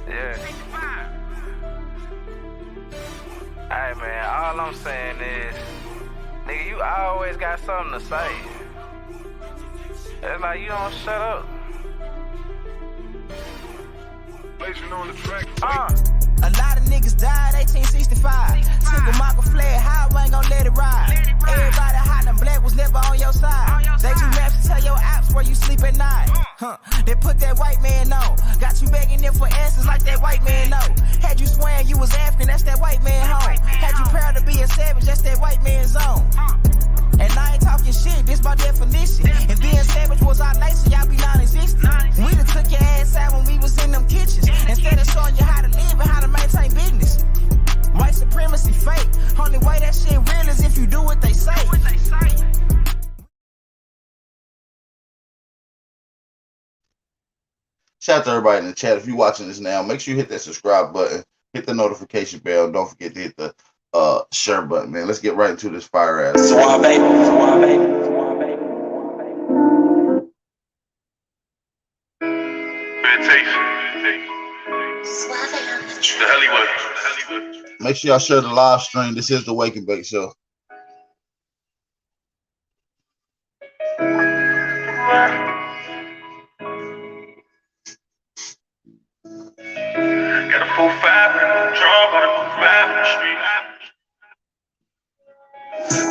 Yeah. Hey man, all I'm saying is, nigga, you always got something to say. It's like you don't shut up. On the track. A lot of niggas died 1865. Single Michael fled high, we ain't gon' let it ride. Everybody hot and black was never on your side. They do maps to tell your apps where you sleep at night. They put that white man on. Got you begging them for answers like that white man know. Had you swearing you was African, that's that white man home. Had you proud to be a savage, that's that white man zone. And I ain't talking shit, this my definition. And being savage was our nature, y'all be non-existent. We done took your ass out when we was in them kitchens. Instead of showing you how to live and how to maintain business. White supremacy fake. Only way that shit real is if you do what they say. Shout out to everybody in the chat. If you're watching this now, make sure you hit that subscribe button, hit the notification bell. Don't forget to hit the share button, man. Let's get right into this fire ass. Swab baby, swab baby, swab baby. The Hollywood. Make sure y'all share the live stream. This is the Wake and Bake Show. Got a 4-5 drum, got a 5 in the street.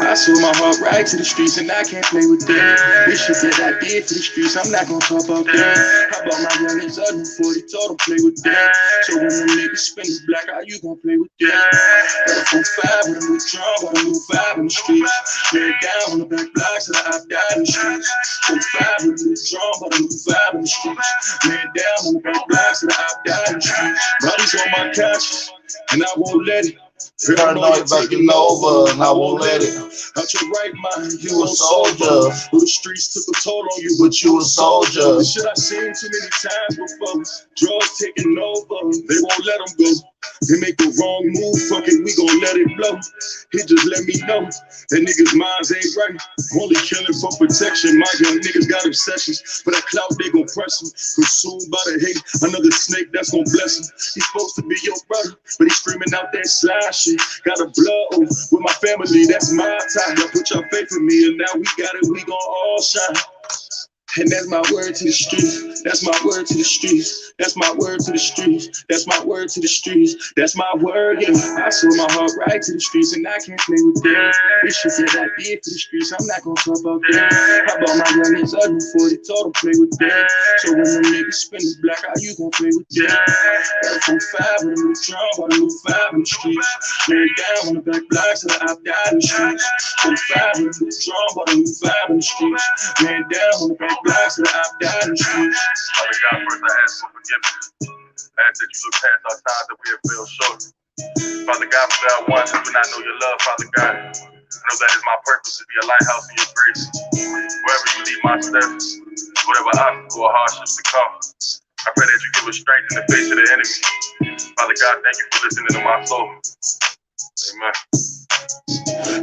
I sold my heart right to the streets and I can't play with that. This shit that I did for the streets, I'm not gonna talk about that. I bought my youngest up in 40, told them play with that. So when them niggas spin the black, how you gonna play with that? Got a 4-5 with a new drum, got a new 5 in the streets. Lay it down on the back blocks that I died in the streets. 4-5 with a new drum, got a new 5 in the streets. Lay it down on the back blocks that I died in the streets. Bodies on my couch, and I won't let it. I know it's taking over, and I won't let it. Out your right mind, you a soldier. Who the streets took a toll on you, but you a soldier. This shit I seen too many times before. Drugs taking over, they won't let them go. They make the wrong move, fuck it, we gon' let it blow. He just let me know that niggas' minds ain't right. Only killing for protection. My young niggas got obsessions. For that clout, they gon' press him. Consumed by the hate, another snake that's gon' bless him. He's supposed to be your brother, but he's screaming out that slide shit. Got a blood oath with my family, that's my time. Y'all put your faith in me, and now we got it, we gon' all shine. And that's my word to the streets. That's my word to the streets. That's my word to the streets. That's my word to the streets. That's my word, yeah. I sold my heart right to the streets and I can't play with that. This shit that I did for the streets, I'm not gonna talk about that. I bought my youngest up in 40, told them play with that. So when them niggas spin the black, how you gonna play with that? Got a 4-5 with a new drum, got a new 5 in the streets. Lay it down on the back blocks that I died in the streets. 4-5 with a new drum, got a new 5 in the streets. Lay it down on the back blocks that I've died in the streets. Father God, first I ask for forgiveness. I ask that you look past our times that we have fell short. Father God, for our ones who do not know your love, Father God, I know that is my purpose to be a lighthouse in your grace. Wherever you lead my steps, whatever obstacle or hardships to come, I pray that you give us strength in the face of the enemy. Father God, thank you for listening to my soul. Amen.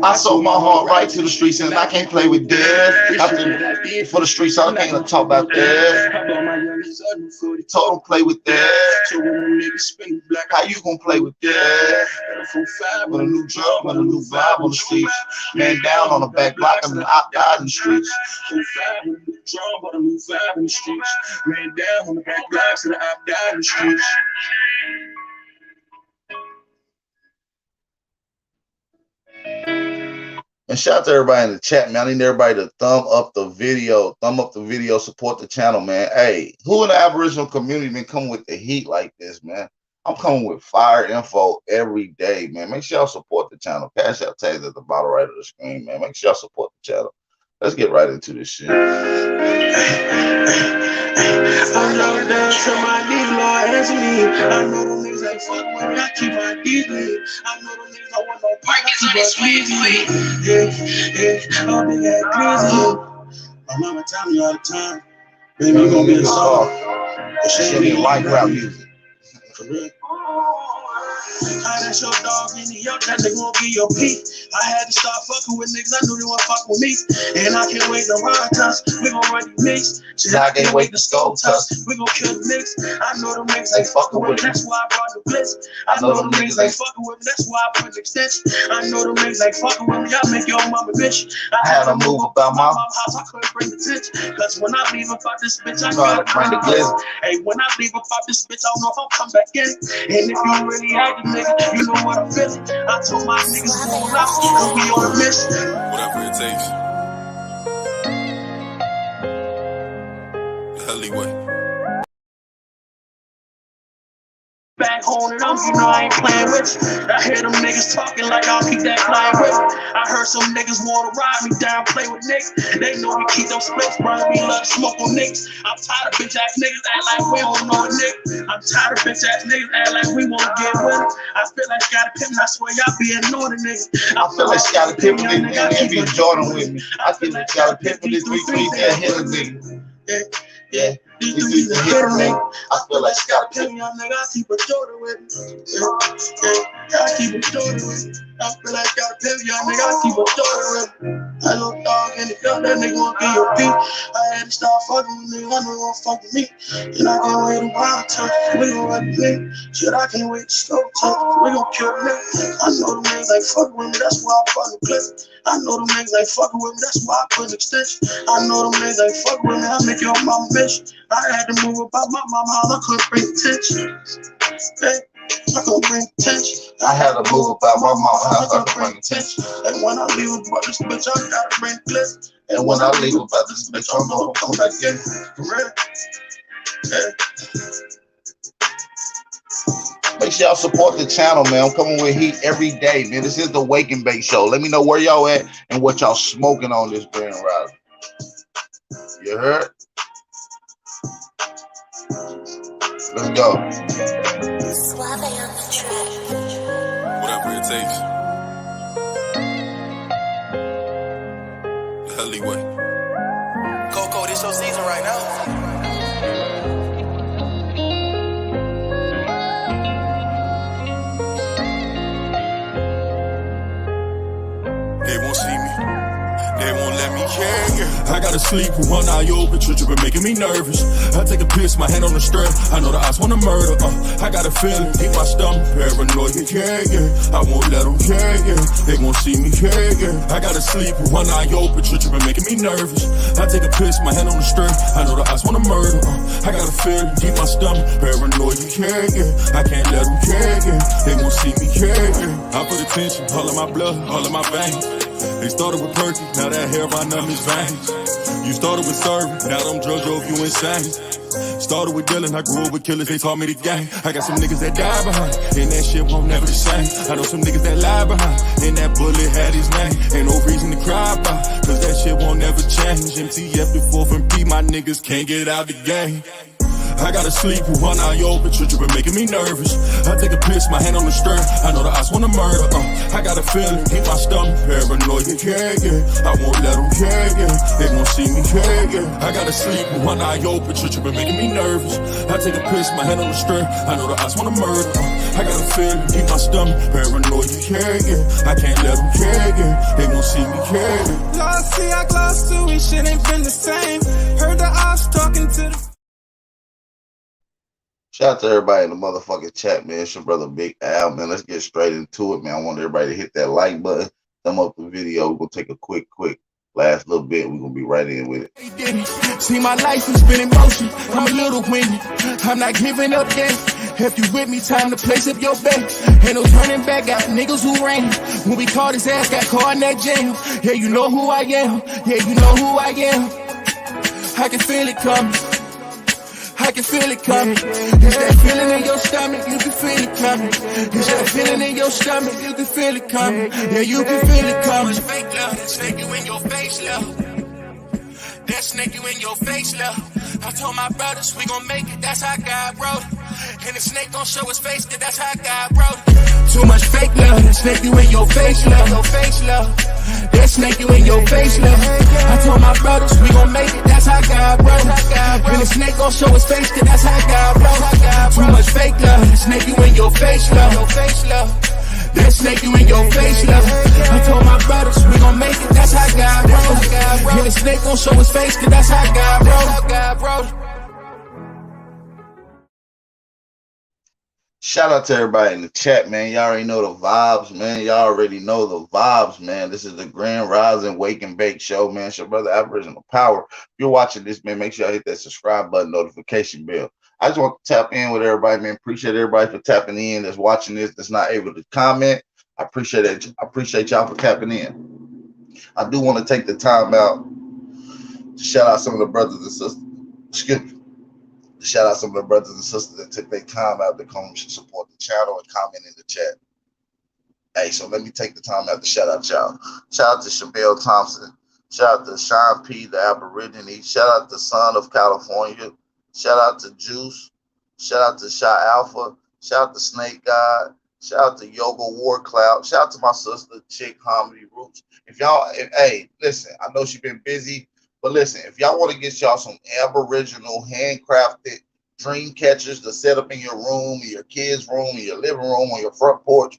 I sold my heart right to the streets and I can't play with death. After for the streets, I can't talk about that. Told them play with that. So when them niggas spin the black, how you gonna play with that? With a new drum, with a new vibe on the streets. Man down on the back block, I mean I died in the streets. 4-5 with a new drum, got a new vibe in the streets. Man down on the back blocks that I've died in the streets. And shout out to everybody in the chat, man. I need everybody to thumb up the video, support the channel, man. Hey, who in the Aboriginal community been coming with the heat like this, man? I'm coming with fire info every day, man. Make sure y'all support the channel. Cash out tags at the bottom right of the screen, man. Make sure y'all support the channel. Let's get right into this shit. I'm low down to my knees, Lord, answer me. I know them niggas ain't fuck with me, I keep my deep lit. I know them niggas don't want no pipe, keep us easy. Yeah, all big ass glizzy. My mama tell me all the time, baby, you gon' be a star. She ain't like rap music. For real. That's your dog in New York, that nigga won't give your peak. I had to start fucking with niggas, I knew they wouldn't fuck with me. And I can't wait to ride us, we gon' run the mix. Shit, I can't wait to scope us, we gon' kill the niggas. I know them niggas ain't fucking with me, that's why I brought the blitz. I know them niggas ain't fucking with me, that's why I put the extension. I know them niggas ain't fucking with me, I make your mama bitch. I had to move about my mama house, I couldn't bring the tension. Cause when I leave about this bitch, I gotta bring the glitz. Hey, when I leave about this bitch, I don't know if I'll come back in. And if you really had the nigga, you know what I'm feeling. I told my niggas pull out, cause we on a mission. Whatever it takes. The alleyway. Back home and I'm, you know I ain't playing with you. I hear them niggas talking like I'll keep that flying with me. I heard some niggas wanna ride me down, play with niggas. They know we keep them splits, bro. We love to smoke on niggas. I'm tired of bitch ass niggas act like we don't know a nigga. I'm tired of bitch ass niggas act like we wanna get with it. I feel like Scottie Pippen, I swear y'all be ignoring the niggas. I feel like Scottie Pippen and be Jordan with me. I feel like Scottie Pippen is 3-3 that hit a nigga. Yeah. These a hit a nigga. I feel like Scottie Pippen, young nigga. I keep a Jordan with me. Yeah, I keep a Jordan with me. I feel like Scottie Pippen, young nigga. I keep a Jordan with me. I know dog in the gun, that nigga won't get your beat. I had to start fucking with nigga, I know won't fuck with me. And I can't wait to wild touch, we gon' run the thing. Shit, I can't wait to scope touch, we gon' kill the nigga. I know them niggas ain't fucking with me, that's why I fucking clip. I know them niggas ain't fucking with me, that's why I put an extension. I know them niggas ain't fucking with me, I make your mama bitch. I had to move about my mama house, I couldn't bring attention. Hey. I couldn't bring attention. I had to move about my mama house, I couldn't bring attention. And when I leave about this bitch, I gotta bring clips. And when I leave about this bitch, I'm gonna come back in. For real. Yeah. Make sure y'all support the channel, man. I'm coming with heat every day, man. This is the Wake and Bake Show. Let me know where y'all at and what y'all smoking on this grand ride. You heard? Let's go. Whatever it takes. The alleyway. Coco, this your season right now. They won't see me. They won't let me care. I gotta sleep with one eye open, been making me nervous. I take a piss, my hand on the strap. I know the odds wanna murder. I got a feeling deep my stomach, paranoid. Yeah. I won't let them they won't see me. Yeah. I gotta sleep with one eye open, been making me nervous. I take a piss, my hand on the strap. I know the odds wanna murder. I got a feeling deep my stomach, paranoid. Yeah. I can't let them they won't see me. Yeah. I put attention, all in my blood, all in my veins. They started with Perky, now that hair right up his veins. You started with serving, now them drugs drove you insane. Started with dealing, I grew up with killers, they taught me the game. I got some niggas that die behind, and that shit won't never the same. I know some niggas that lie behind, and that bullet had his name. Ain't no reason to cry about, cause that shit won't never change. MTF the 4th and P, my niggas can't get out the game. I gotta sleep with one eye open, been making me nervous. I take a piss, my hand on the stern. I know the odds wanna murder. I got a feeling, keep my stomach paranoid. Yeah. I won't let them they won't see me. Yeah. I gotta sleep with one eye open, been making me nervous. I take a piss, my hand on the stern. I know the odds wanna murder. I got a feeling, keep my stomach paranoid. Yeah. I can't let them they won't see me. Yeah. Lost, see, I glossed too, we shit ain't been the same. Heard the ops talking to the. Shout out to everybody in the motherfucking chat, man. It's your brother Big Al, man. Let's get straight into it, man. I want everybody to hit that like button, thumb up the video. We're gonna take a quick last little bit. We're gonna be right in with it. See, my life has been in motion. I'm a little windy. I'm not giving up yet. If you with me, time to place up your bet. Ain't no turning back, got niggas who ran. When we caught his ass, got caught in that jam. Yeah, you know who I am. Yeah, you know who I am. I can feel it coming. I can feel it coming. Is that feeling in your stomach? You can feel it coming. Is that feeling in your stomach? You can feel it coming. Yeah, you can feel it coming. Fake love, snake you in your face, love. That snake you in your face, love. I told my brothers we gon' make it, that's how God wrote it. And the snake gon' show his face, cause that's how God wrote it. Too much fake love, that snake you in your face, love. Your face, love. That snake you in your face, love. I told my brothers we gon' make it, that's how God wrote it. And the snake gon' show his face, cause that's how God wrote it. Too much fake love, that snake you in your face, love. you in your face level. I told my brothers we gon' make it, that's how God rolls. Yeah, the snake gon' show his face, cause that's how God rolls. Shout out to everybody in the chat, man. Y'all already know the vibes, man. Y'all already know the vibes, man. This is the Grand Rising Wake and Bake Show, man. It's your brother Aboriginal Power. If you're watching this, man, make sure y'all hit that subscribe button, notification bell. I just want to tap in with everybody, man. Appreciate everybody for tapping in that's watching this, that's not able to comment. I appreciate it. I appreciate y'all for tapping in. I do want to take the time out to shout out some of the brothers and sisters. Excuse me. Shout out some of the brothers and sisters that took their time out to come support the channel and comment in the chat. Hey, so let me take the time out to shout out y'all. Shout out to Shabelle Thompson. Shout out to Sean P, the Aborigine. Shout out to Son of California. Shout out to Juice. Shout out to Shy Alpha. Shout out to Snake God. Shout out to Yoga War Cloud. Shout out to my sister, Chick Comedy Roots. If y'all, hey, listen, I know she's been busy. But listen, if y'all want to get y'all some Aboriginal handcrafted dream catchers to set up in your room, in your kids' room, in your living room, on your front porch,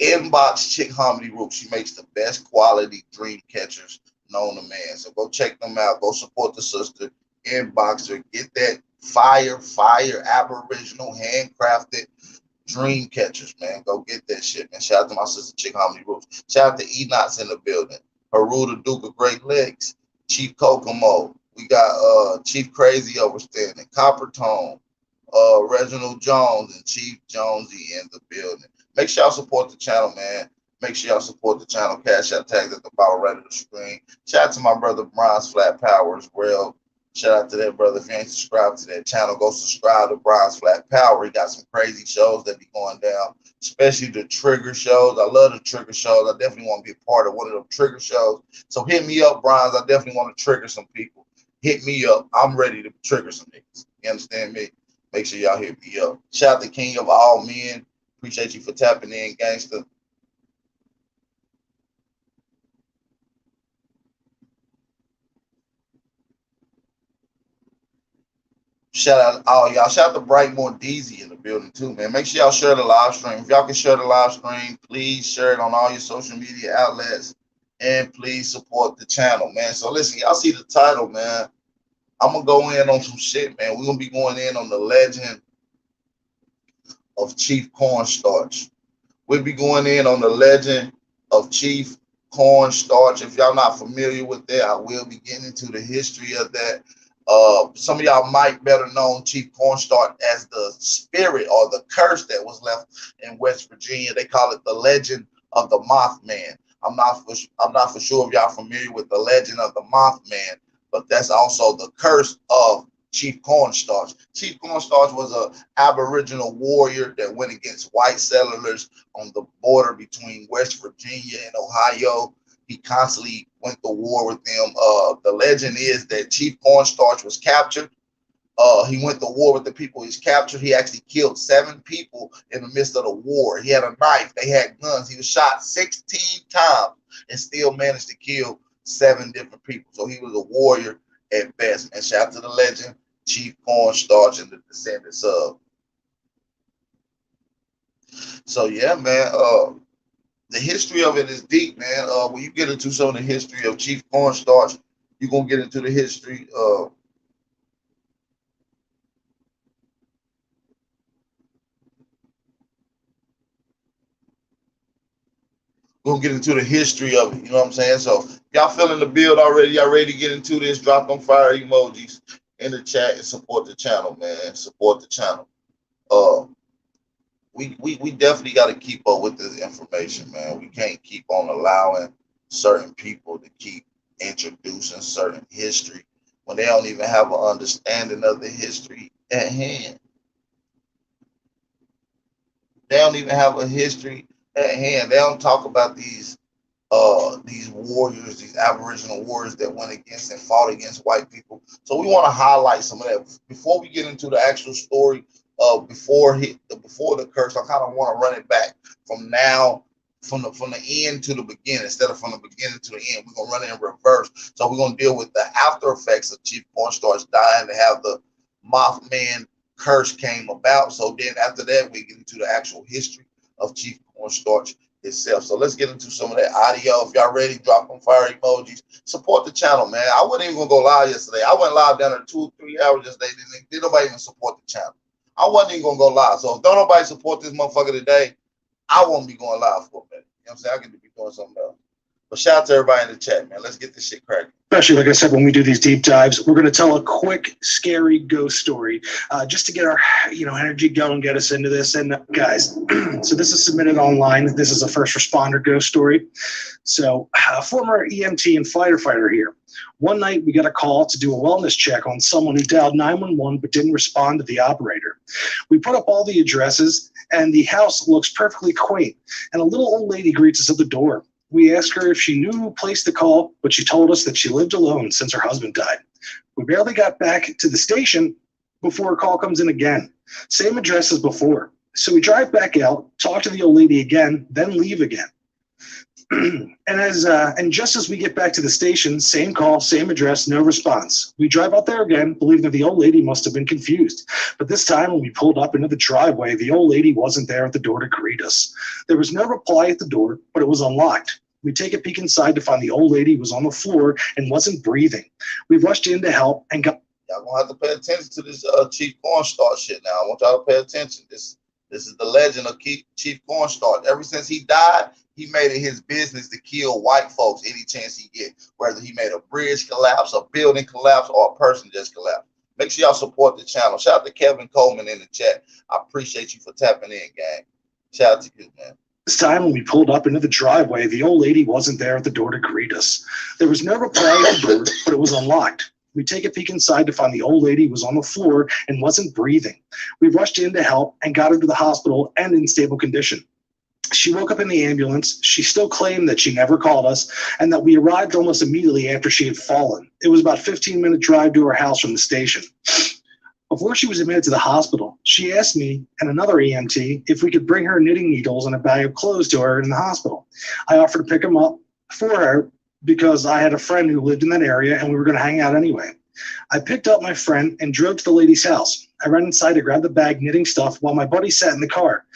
inbox Chick Comedy Roots. She makes the best quality dream catchers known to man. So go check them out. Go support the sister. Inbox her. Get that fire Aboriginal handcrafted dream catchers, man. Go get that shit, man. Shout out to my sister Chick Comedy Roots. Shout out to Enoch's in the building. Haru the Duke of Great Lakes. Chief Kokomo, we got Chief Crazy Overstanding, Copper Tone, Reginald Jones, and Chief Jonesy in the building. Make sure y'all support the channel, man. Make sure y'all support the channel. Cash out tags at the bottom right of the screen. Shout out to my brother Bronze Flat Power as well. Shout out to that brother. If you ain't subscribed to that channel, go subscribe to Bronze Flat Power. He got some crazy shows that be going down, especially the trigger shows. I love the trigger shows. I definitely want to be a part of one of them trigger shows. So hit me up, Bronze. I definitely want to trigger some people. Hit me up. I'm ready to trigger some niggas. You understand me? Make sure y'all hit me up. Shout out to King of All Men. Appreciate you for tapping in, gangster. Shout out all y'all. Shout out to Brightmore Deezy in the building too, man. Make sure y'all share the live stream. If y'all can share the live stream, please share it on all your social media outlets. And please support the channel, man. So listen, y'all see the title, man. I'm going to go in on some shit, man. We're going to be going in on the legend of Chief Cornstarch. We'll be going in on the legend of Chief Cornstarch. If y'all not familiar with that, I will be getting into the history of that. Some of y'all might better know Chief Cornstarch as the spirit or the curse that was left in West Virginia. They call it the legend of the Mothman. I'm not for sure if y'all familiar with the legend of the Mothman, but that's also the curse of Chief Cornstarch. Chief Cornstarch was an Aboriginal warrior that went against white settlers on the border between West Virginia and Ohio. He constantly went to war with them. The legend is that Chief Cornstarch was captured. He went to war with the people he's captured. He actually killed 7 people in the midst of the war. He had a knife. They had guns. He was shot 16 times and still managed to kill 7 different people. So he was a warrior at best. And shout out to the legend, Chief Cornstarch and the descendants of. So yeah, man. The history of it is deep, man. When you get into some of the history of Chief Cornstarch, you're gonna get into the history of we'll get into the history of it. You know what I'm saying? So y'all feeling the build already? Y'all ready to get into this? Drop them fire emojis in the chat and support the channel, man. Support the channel. We definitely got to keep up with this information, man. We can't keep on allowing certain people to keep introducing certain history when they don't even have an understanding of the history at hand. They don't even have a history at hand. They don't talk about these warriors, these Aboriginal warriors that went against and fought against white people. So we want to highlight some of that before we get into the actual story. Before the curse, I kind of want to run it back from now, from the end to the beginning, instead of from the beginning to the end. We're gonna run it in reverse. So we're gonna deal with the after effects of Chief Cornstarch dying to have the Mothman curse came about. So then after that, we get into the actual history of Chief Cornstarch itself. So let's get into some of that audio. If y'all ready, drop them fire emojis. Support the channel, man. I wasn't even gonna go live yesterday. I went live down there 2-3 hours yesterday. Did nobody even support the channel? I wasn't even gonna go live. So if don't nobody support this motherfucker today, I won't be going live for a minute. You know what I'm saying? I could be doing something else. But shout out to everybody in the chat, man. Let's get this shit cracking. Especially, like I said, when we do these deep dives, we're going to tell a quick, scary ghost story just to get our, energy going, get us into this. And guys, so this is submitted online. This is a first responder ghost story. So a former EMT and firefighter here. One night we got a call to do a wellness check on someone who dialed 911 but didn't respond to the operator. We put up all the addresses and the house looks perfectly quaint. And a little old lady greets us at the door. We asked her if she knew who placed the call, but she told us that she lived alone since her husband died. We barely got back to the station before a call comes in again. Same address as before. So we drive back out, talk to the old lady again, then leave again. And just as we get back to the station, same call, same address, no response. We drive out there again, believing that the old lady must have been confused. But this time when we pulled up into the driveway, the old lady wasn't there at the door to greet us. There was no reply at the door, but it was unlocked. We take a peek inside to find the old lady was on the floor and wasn't breathing. We rushed in to help and got... Y'all gonna have to pay attention to this Chief Cornstalk shit now. I want y'all to pay attention. This is the legend of Chief Cornstalk. Ever since he died, he made it his business to kill white folks any chance he get, whether he made a bridge collapse, a building collapse, or a person just collapse. Make sure y'all support the channel. Shout out to Kevin Coleman in the chat. I appreciate you for tapping in, gang. Shout out to you, man. This time when we pulled up into the driveway, the old lady wasn't there at the door to greet us. There was no reply at the door, but it was unlocked. We take a peek inside to find the old lady was on the floor and wasn't breathing. We rushed in to help and got her to the hospital and in stable condition. She woke up in the ambulance. She still claimed that she never called us and that we arrived almost immediately after she had fallen. It was about a 15-minute drive to her house from the station. Before she was admitted to the hospital, she asked me and another EMT if we could bring her knitting needles and a bag of clothes to her in the hospital. I offered to pick them up for her because I had a friend who lived in that area and we were going to hang out anyway. I picked up my friend and drove to the lady's house. I ran inside to grab the bag knitting stuff while my buddy sat in the car.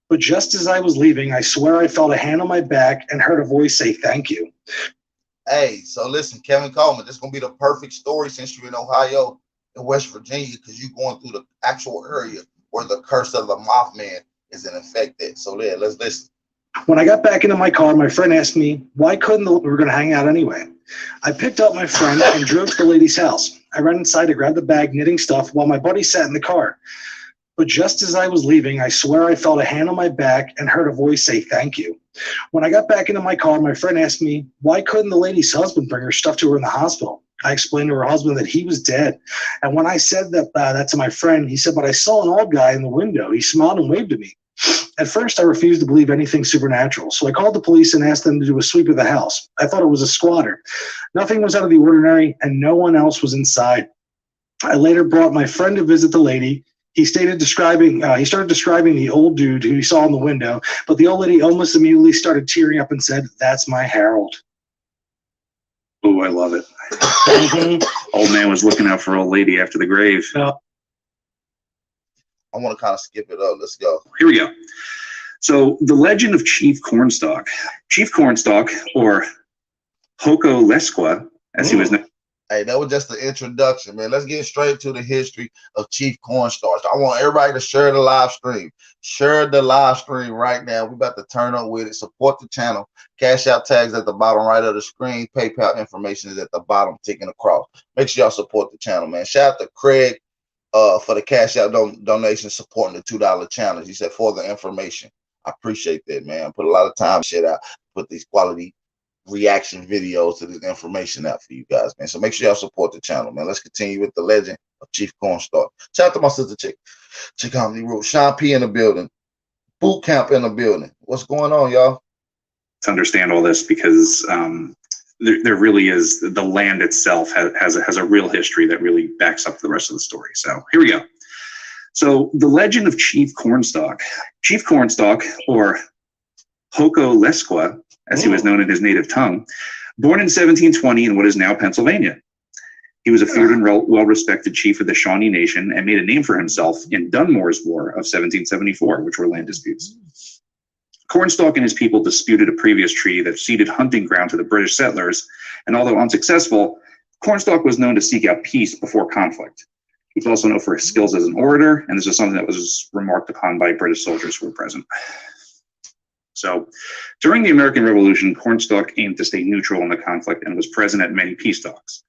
But just as I was leaving, I swear I felt a hand on my back and heard a voice say, "Thank you." Hey, so listen, Kevin Coleman, this is going to be the perfect story since you're in Ohio and West Virginia, because you're going through the actual area where the curse of the Mothman is in effect at. So yeah, let's listen. When I got back into my car, my friend asked me, why couldn't we were going to hang out anyway? I picked up my friend and drove to the lady's house. I ran inside to grab the bag knitting stuff while my buddy sat in the car. But just as I was leaving, I swear I felt a hand on my back and heard a voice say, "Thank you." When I got back into my car, my friend asked me, why couldn't the lady's husband bring her stuff to her in the hospital? I explained to her husband that he was dead. And when I said that to my friend, he said, but I saw an old guy in the window. He smiled and waved at me. At first, I refused to believe anything supernatural, so I called the police and asked them to do a sweep of the house. I thought it was a squatter. Nothing was out of the ordinary, and no one else was inside. I later brought my friend to visit the lady. He started describing the old dude who he saw in the window, but the old lady almost immediately started tearing up and said, "That's my Harold." Oh, I love it. Old man was looking out for old lady after the grave. I want to kind of skip it up. Let's go. Here we go. So the legend of Chief Cornstalk. Chief Cornstalk, or Hoko Lesqua, as he was known. Hey, that was just the introduction, man. Let's get straight to the history of Chief Cornstalk. I want everybody to share the live stream. Share the live stream right now. We're about to turn up with it. Support the channel. Cash out tags at the bottom right of the screen. PayPal information is at the bottom, ticking across. Make sure y'all support the channel, man. Shout out to Craig for the cash out donation supporting the $2 challenge. He said for the information. I appreciate that, man. I put a lot of time shit out. Put these quality reaction videos to this information out for you guys, man. So make sure y'all support the channel, man. Let's continue with the legend of Chief Cornstalk. Shout out to my sister Chick Comedy Root. Sean P in the building. Boot camp in the building. What's going on, y'all? To understand all this, because there really is, the land itself has a real history that really backs up the rest of the story. So here we go. So the legend of Chief Cornstalk. Chief Cornstalk, or Hoko Lesqua, as he was known in his native tongue, born in 1720 in what is now Pennsylvania. He was a feared and well-respected chief of the Shawnee Nation and made a name for himself in Dunmore's War of 1774, which were land disputes. Cornstalk and his people disputed a previous treaty that ceded hunting ground to the British settlers, and although unsuccessful, Cornstalk was known to seek out peace before conflict. He was also known for his skills as an orator, and this is something that was remarked upon by British soldiers who were present. So, during the American Revolution, Cornstalk aimed to stay neutral in the conflict and was present at many peace talks.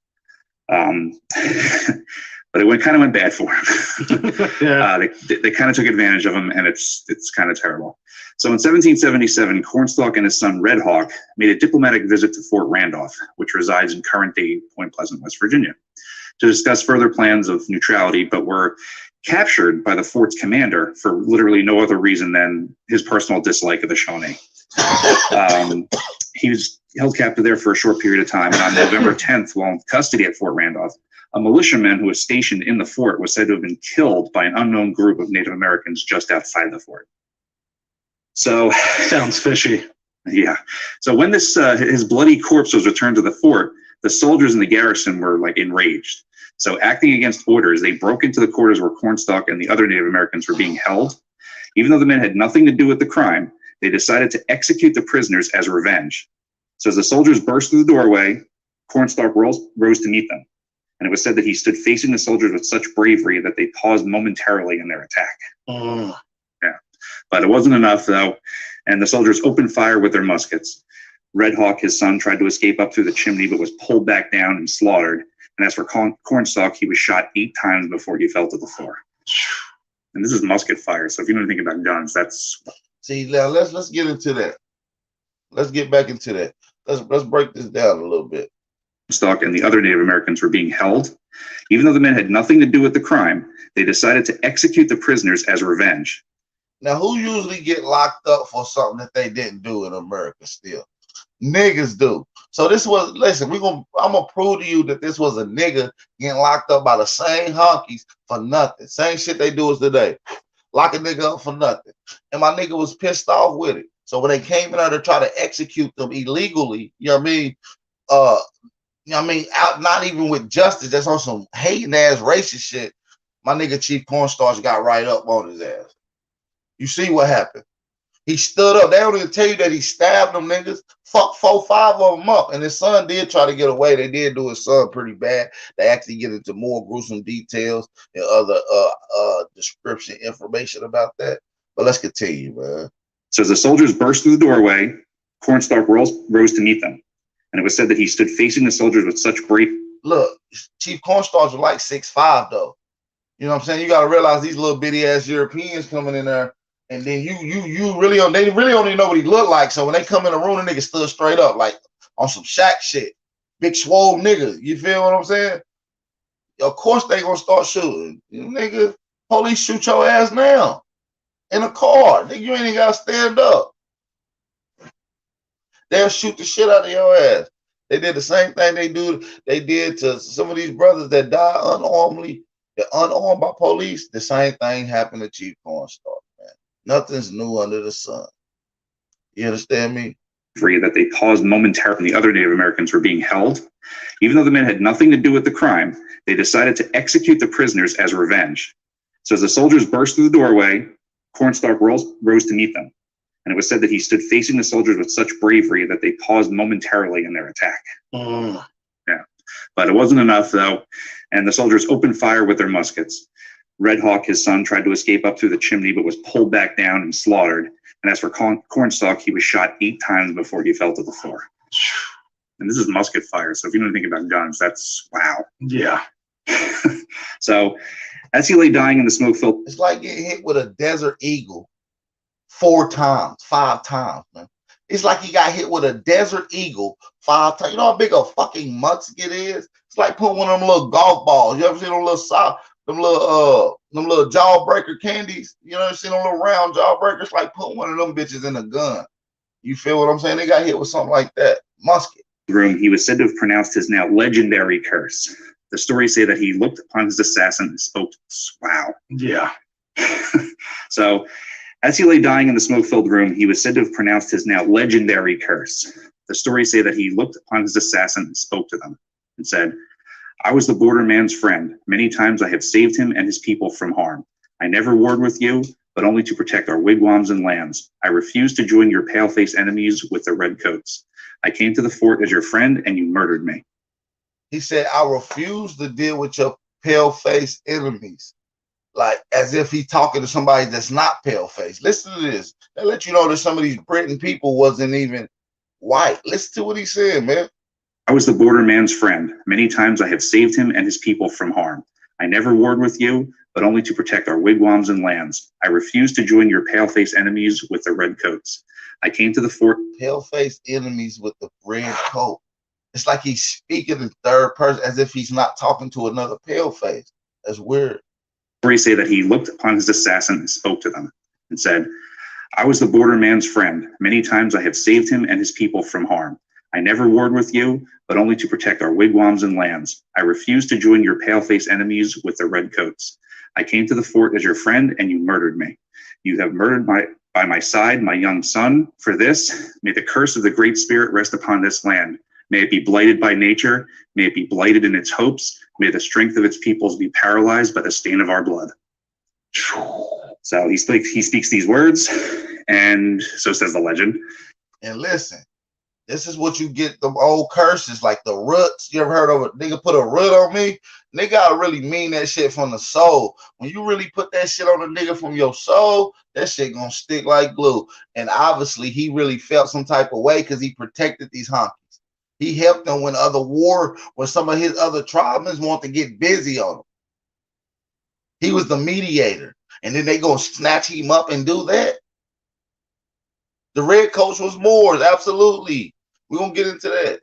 But it kind of went bad for him. Yeah. They kind of took advantage of him, and it's kind of terrible. So in 1777, Cornstalk and his son Red Hawk made a diplomatic visit to Fort Randolph, which resides in current-day Point Pleasant, West Virginia, to discuss further plans of neutrality, but were captured by the fort's commander for literally no other reason than his personal dislike of the Shawnee. He was held captive there for a short period of time, and on November 10th, while in custody at Fort Randolph, a militiaman who was stationed in the fort was said to have been killed by an unknown group of Native Americans just outside the fort. So sounds fishy. Yeah. So when this his bloody corpse was returned to the fort, the soldiers in the garrison were like enraged. So acting against orders, they broke into the quarters where Cornstalk and the other Native Americans were being held. Even though the men had nothing to do with the crime, they decided to execute the prisoners as revenge. So as the soldiers burst through the doorway, Cornstalk rose to meet them. And it was said that he stood facing the soldiers with such bravery that they paused momentarily in their attack. Yeah. But it wasn't enough, though, and the soldiers opened fire with their muskets. Red Hawk, his son, tried to escape up through the chimney, but was pulled back down and slaughtered. And as for Cornstalk, he was shot 8 times before he fell to the floor. And this is musket fire, so if you know anything about guns, that's... See, now let's get into that. Let's get back into that. Let's break this down a little bit. Cornstalk and the other Native Americans were being held. Even though the men had nothing to do with the crime, they decided to execute the prisoners as revenge. Now, who usually get locked up for something that they didn't do in America still? Niggas do. So this was, listen, I'm gonna prove to you that this was a nigga getting locked up by the same honkies for nothing. Same shit they do as today. Lock a nigga up for nothing. And my nigga was pissed off with it. So when they came in there to try to execute them illegally, you know what I mean? Out, not even with justice, that's on some hating ass racist shit. My nigga Chief Cornstarch got right up on his ass. You see what happened? He stood up. They don't even tell you that he stabbed them niggas. Fuck 4, 5 of them up. And his son did try to get away. They did do his son pretty bad. They actually get into more gruesome details and other description information about that. But let's continue, man. So as the soldiers burst through the doorway, Cornstalk rose to meet them. And it was said that he stood facing the soldiers with such bravery. Look, Chief Cornstarch was like 6'5", though. You know what I'm saying? You got to realize these little bitty ass Europeans coming in there. And then they really don't even know what he looked like. So when they come in the room, the nigga stood straight up, like on some Shaq shit. Big swole nigga. You feel what I'm saying? Of course they gonna start shooting. You nigga, police shoot your ass now. In a car. Nigga, you ain't even gotta stand up. They'll shoot the shit out of your ass. They did the same thing they did to some of these brothers that died unarmed by police. The same thing happened to Chief Cornstalk. Nothing's new under the sun. You understand me? That they paused momentarily. The other Native Americans were being held. Even though the men had nothing to do with the crime, they decided to execute the prisoners as revenge. So as the soldiers burst through the doorway, Cornstalk rose to meet them. And it was said that he stood facing the soldiers with such bravery that they paused momentarily in their attack. Yeah. But it wasn't enough, though, and the soldiers opened fire with their muskets. Red Hawk, his son, tried to escape up through the chimney, but was pulled back down and slaughtered. And as for Cornstalk, he was shot 8 times before he fell to the floor. And this is musket fire, so if you know anything about guns, that's wow. Yeah. So as he lay dying in the smoke-filled... It's like getting hit with a Desert Eagle 4 times, 5 times, man. It's like he got hit with a Desert Eagle 5 times. You know how big a fucking musket is? It's like putting one of them little golf balls. You ever seen them little jawbreaker candies? You know, see them little round jawbreakers? Like putting one of them bitches in a gun. You feel what I'm saying? They got hit with something like that. Musket. He was said to have pronounced his now legendary curse. The stories say that he looked upon his assassin and spoke. Wow. Yeah. So as he lay dying in the smoke-filled room, he was said to have pronounced his now legendary curse. The stories say that he looked upon his assassin and spoke to them and said, "I was the border man's friend. Many times I have saved him and his people from harm. I never warred with you, but only to protect our wigwams and lands. I refuse to join your pale-faced enemies with the red coats. I came to the fort as your friend, and you murdered me. He said, I refuse to deal with your pale-faced enemies. Like, as if he's talking to somebody that's not pale-faced. Listen to this. That let you know that some of these Britain people wasn't even white. Listen to what he said, man. I was the border man's friend. Many times I have saved him and his people from harm. I never warred with you, but only to protect our wigwams and lands. I refuse to join your pale-faced enemies with the red coats. I came to the fort. Pale-faced enemies with the red coat. It's like he's speaking in third person as if he's not talking to another pale-face. That's weird. Stories say that he looked upon his assassin and spoke to them and said, I was the border man's friend. Many times I have saved him and his people from harm. I never warred with you, but only to protect our wigwams and lands. I refuse to join your pale-faced enemies with the red coats. I came to the fort as your friend, and you murdered me. You have murdered by my side my young son. For this, may the curse of the Great Spirit rest upon this land. May it be blighted by nature. May it be blighted in its hopes. May the strength of its peoples be paralyzed by the stain of our blood. So he speaks these words, and so says the legend. And listen, this is what you get them old curses, like the roots. You ever heard of a nigga put a root on me? Nigga gotta really mean that shit from the soul. When you really put that shit on a nigga from your soul, that shit gonna stick like glue. And obviously he really felt some type of way because he protected these honkies. He helped them when some of his other tribesmen want to get busy on him. He was the mediator. And then they gonna snatch him up and do that. The red coach was Moors, absolutely. We're gonna get into that.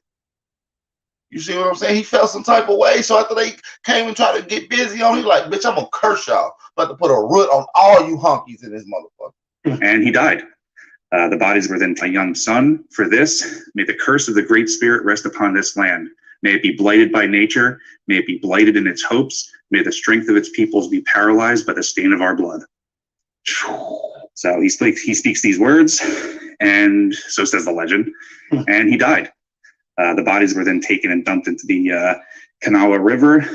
You see what I'm saying? He felt some type of way. So after they came and tried to get busy on him, like, bitch, I'm gonna curse y'all. I'm about to put a root on all you honkies in this motherfucker. And he died. The bodies were then my young son. For this, may the curse of the Great Spirit rest upon this land. May it be blighted by nature. May it be blighted in its hopes. May the strength of its peoples be paralyzed by the stain of our blood. So he speaks these words, and so says the legend, and he died. The bodies were then taken and dumped into the Kanawha River.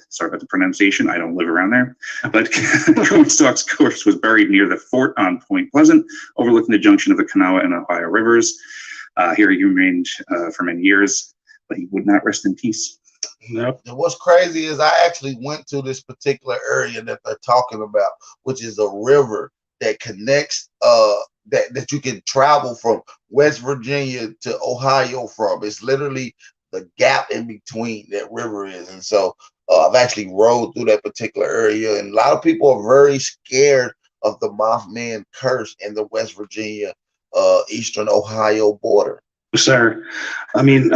Sorry about the pronunciation. I don't live around there. But Cornstalk's corpse was buried near the fort on Point Pleasant, overlooking the junction of the Kanawha and Ohio rivers. Here he remained for many years, but he would not rest in peace. Nope. And what's crazy is I actually went to this particular area that they're talking about, which is a river that connects that you can travel from West Virginia to Ohio from. It's literally the gap in between that river is. And so I've actually rode through that particular area, and a lot of people are very scared of the Mothman curse in the West Virginia, Eastern Ohio border. Sir, I mean,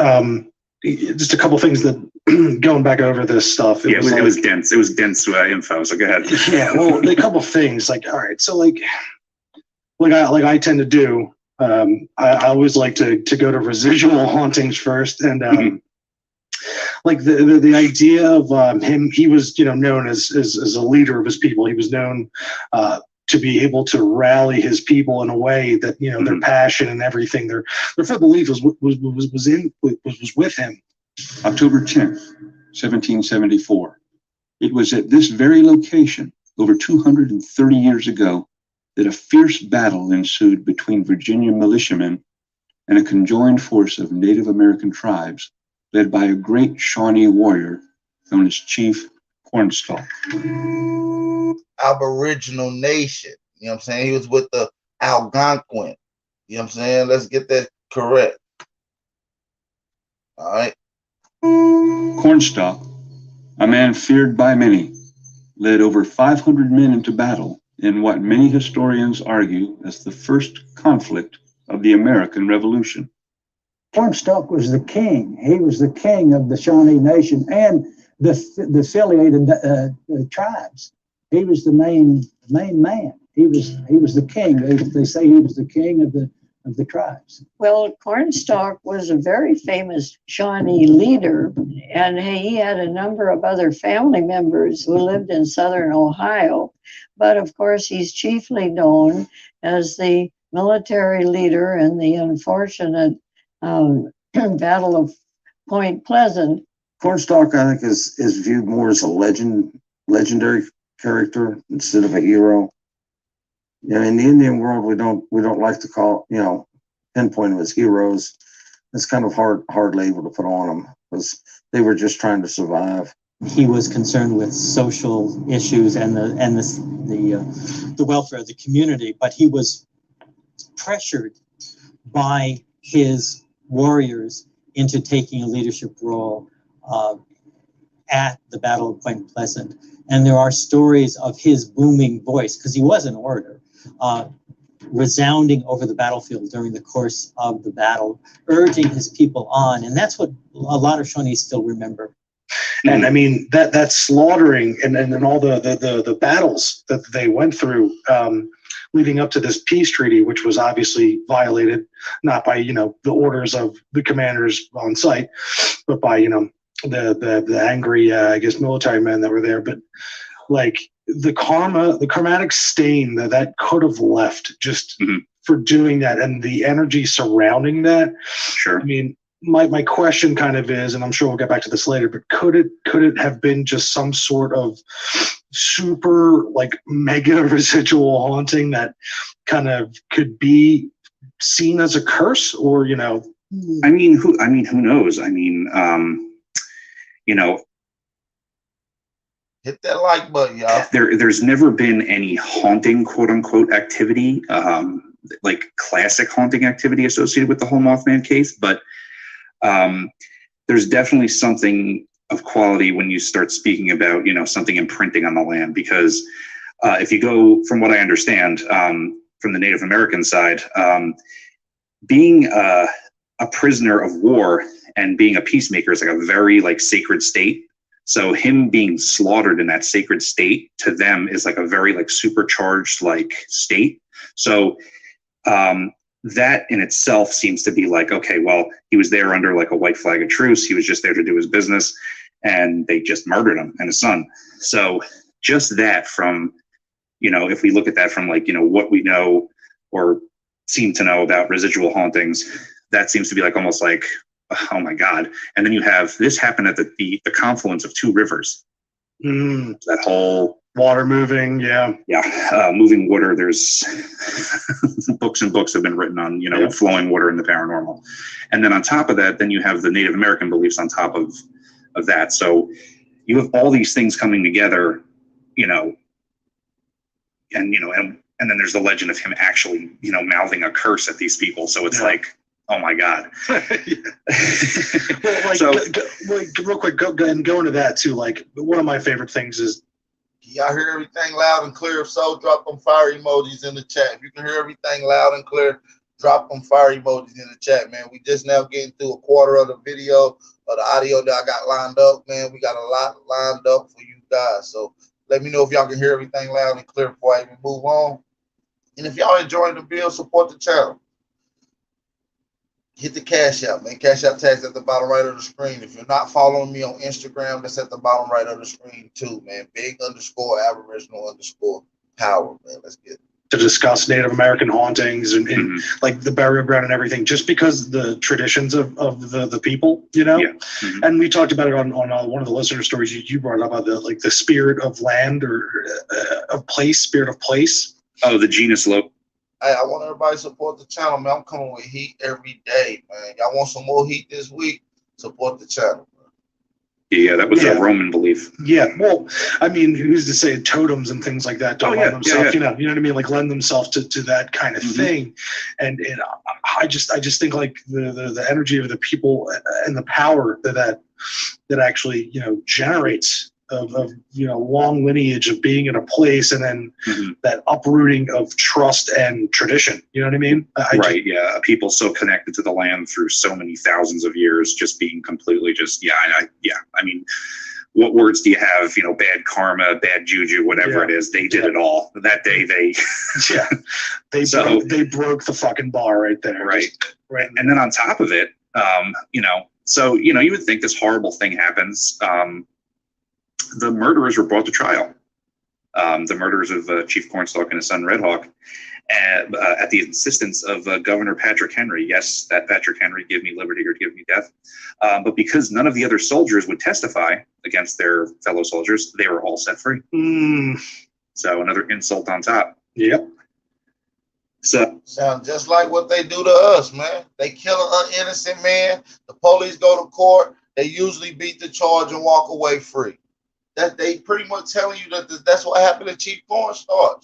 just a couple things that going back over this stuff. It was dense. It was dense info. So go ahead. Yeah, well, a couple things. Like, all right, so like I tend to do. I always like to go to residual hauntings first, and like the idea of him. He was known as a leader of his people. He was known to be able to rally his people in a way that their passion and everything, their full belief was with him. October 10th, 1774. It was at this very location, over 230 years ago, that a fierce battle ensued between Virginia militiamen and a conjoined force of Native American tribes, led by a great Shawnee warrior known as Chief Cornstalk. Aboriginal nation. You know what I'm saying? He was with the Algonquin. You know what I'm saying? Let's get that correct. All right. Cornstalk, a man feared by many, led over 500 men into battle in what many historians argue as the first conflict of the American Revolution. Cornstalk was the king. He was the king of the Shawnee Nation and the affiliated tribes. He was the main man. He was the king. They say he was the king of the tribes. Well, Cornstalk was a very famous Shawnee leader, and he had a number of other family members who lived in southern Ohio. But of course, he's chiefly known as the military leader in the unfortunate Battle of Point Pleasant. Cornstalk, I think, is viewed more as a legendary character instead of a hero. in the Indian world, we don't like to call, pinpoint them as heroes. It's kind of hard label to put on them because they were just trying to survive. He was concerned with social issues and the welfare of the community, but he was pressured by his warriors into taking a leadership role at the Battle of Point Pleasant. And there are stories of his booming voice, because he was an orator, resounding over the battlefield during the course of the battle, urging his people on. And that's what a lot of Shawnees still remember. And I mean, that slaughtering and all the battles that they went through leading up to this peace treaty, which was obviously violated, not by, the orders of the commanders on site, but by, the angry, military men that were there. But like the karmatic stain that could have left just for doing that, and the energy surrounding that. Sure. I mean, my question kind of is, and I'm sure we'll get back to this later, but could it have been just some sort of super like mega residual haunting that kind of could be seen as a curse, or who knows? I mean, hit that like button, y'all. There's never been any haunting, quote unquote, activity, like classic haunting activity associated with the whole Mothman case, but there's definitely something of quality when you start speaking about, something imprinting on the land, because if you go, from what I understand, from the Native American side, being a prisoner of war and being a peacemaker is like a very sacred state. So him being slaughtered in that sacred state to them is like a very supercharged state. So that in itself seems to be okay, well, he was there under a white flag of truce. He was just there to do his business, and they just murdered him and his son. So just that from, if we look at that from what we know or seem to know about residual hauntings, that seems to be almost oh my God. And then you have this happen at the confluence of two rivers. That whole water moving, moving water. There's books and books have been written on flowing water in the paranormal, and then on top of that, then you have the Native American beliefs on top of that. So you have all these things coming together, and then there's the legend of him actually mouthing a curse at these people. So it's oh my God. Well, real quick, go into that too. One of my favorite things is, y'all hear everything loud and clear? If so, drop them fire emojis in the chat. If you can hear everything loud and clear, drop them fire emojis in the chat, man. We just now getting through a quarter of the video or the audio that I got lined up, man. We got a lot lined up for you guys. So let me know if y'all can hear everything loud and clear before I even move on. And if y'all enjoying the video, support the channel. Hit the Cash App, man. Cash App tags at the bottom right of the screen. If you're not following me on Instagram, that's at the bottom right of the screen too, man. Big_Aboriginal_power, man. Let's get it. To discuss Native American hauntings and the burial ground and everything, just because the traditions of the people, And we talked about it on one of the listener stories you brought up about the spirit of land or of place, spirit of place. Oh, the genus Lope. Hey, I want everybody to support the channel, man. I'm coming with heat every day, man. Y'all want some more heat this week? Support the channel. Yeah, that was a Roman belief. Yeah, well, I mean, who's to say totems and things like that don't lend themselves, you know what I mean? Lend themselves to that kind of thing. And I just think the energy of the people and the power that actually, generates of long lineage of being in a place, and then that uprooting of trust and tradition. You know what I mean? People so connected to the land through so many thousands of years, just being completely I mean, what words do you have? Bad karma, bad juju, whatever it is. They did it all that day. They they broke the fucking bar right there. Right. And then on top of it, you would think this horrible thing happens. The murderers were brought to trial. The murderers of Chief Cornstalk and his son Red Hawk, at the insistence of Governor Patrick Henry. Yes, that Patrick Henry, give me liberty or give me death. But because none of the other soldiers would testify against their fellow soldiers, they were all set free. So another insult on top. Yep. So sound just like what they do to us, man. They kill an innocent man. The police go to court. They usually beat the charge and walk away free. That they pretty much telling you that that's what happened to Chief Cornstalk.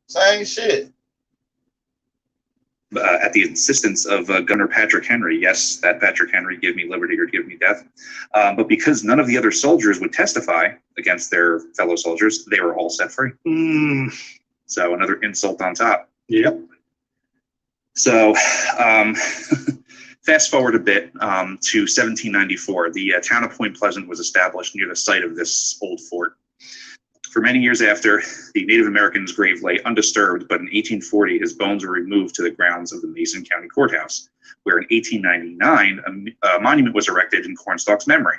Same shit. At the insistence of Governor Patrick Henry, yes, that Patrick Henry, give me liberty or give me death. But because none of the other soldiers would testify against their fellow soldiers, they were all set free. So another insult on top. Yep. So fast forward a bit to 1794. The town of Point Pleasant was established near the site of this old fort. For many years after, the Native American's grave lay undisturbed, but in 1840, his bones were removed to the grounds of the Mason County Courthouse, where in 1899, a monument was erected in Cornstalk's memory.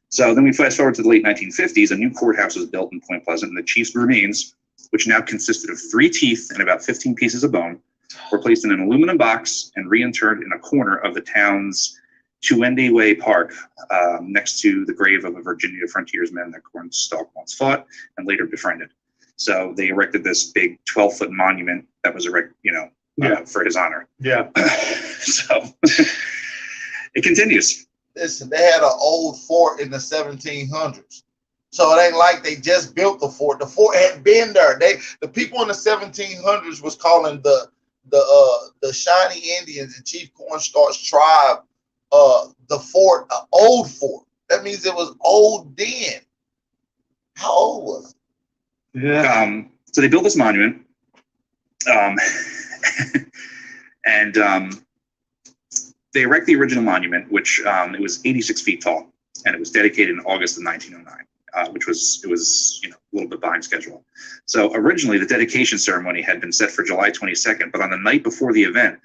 So then we fast forward to the late 1950s, a new courthouse was built in Point Pleasant, and the chief's remains, which now consisted of 3 teeth and about 15 pieces of bone, were placed in an aluminum box and reinterred in a corner of the town's Tuende Way Park, next to the grave of a Virginia frontiersman that Cornstalk once fought and later befriended. So they erected this big 12-foot monument that was erected, for his honor. Yeah. So it continues. Listen, they had an old fort in the 1700s. So it ain't like they just built the fort. The fort had been there. The people in the 1700s was calling the Shawnee Indians and Chief Cornstalk's tribe the fort an old fort. That means it was old then. How old was it? Yeah. So they built this monument, and they erected the original monument, which it was 86 feet tall, and it was dedicated in August of 1909, which was a little bit behind schedule. So originally, the dedication ceremony had been set for July 22nd, but on the night before the event,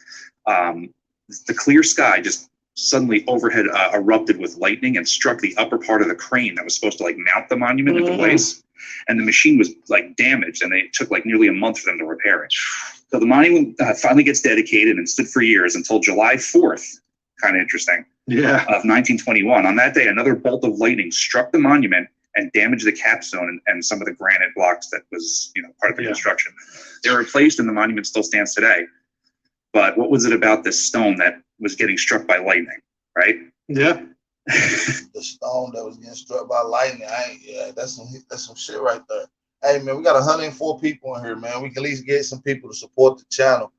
the clear sky just suddenly overhead erupted with lightning and struck the upper part of the crane that was supposed to mount the monument into place, and the machine was damaged, and it took nearly a month for them to repair it. So the monument finally gets dedicated and stood for years until July 4th. Kind of interesting. Yeah. Of 1921. On that day, another bolt of lightning struck the monument and damaged the capstone and some of the granite blocks that was part of the construction. They were replaced, and the monument still stands today. But what was it about this stone that was getting struck by lightning, right? Yeah. The stone that was getting struck by lightning. That's some shit right there. Hey man, we got 104 people in here, man. We can at least get some people to support the channel.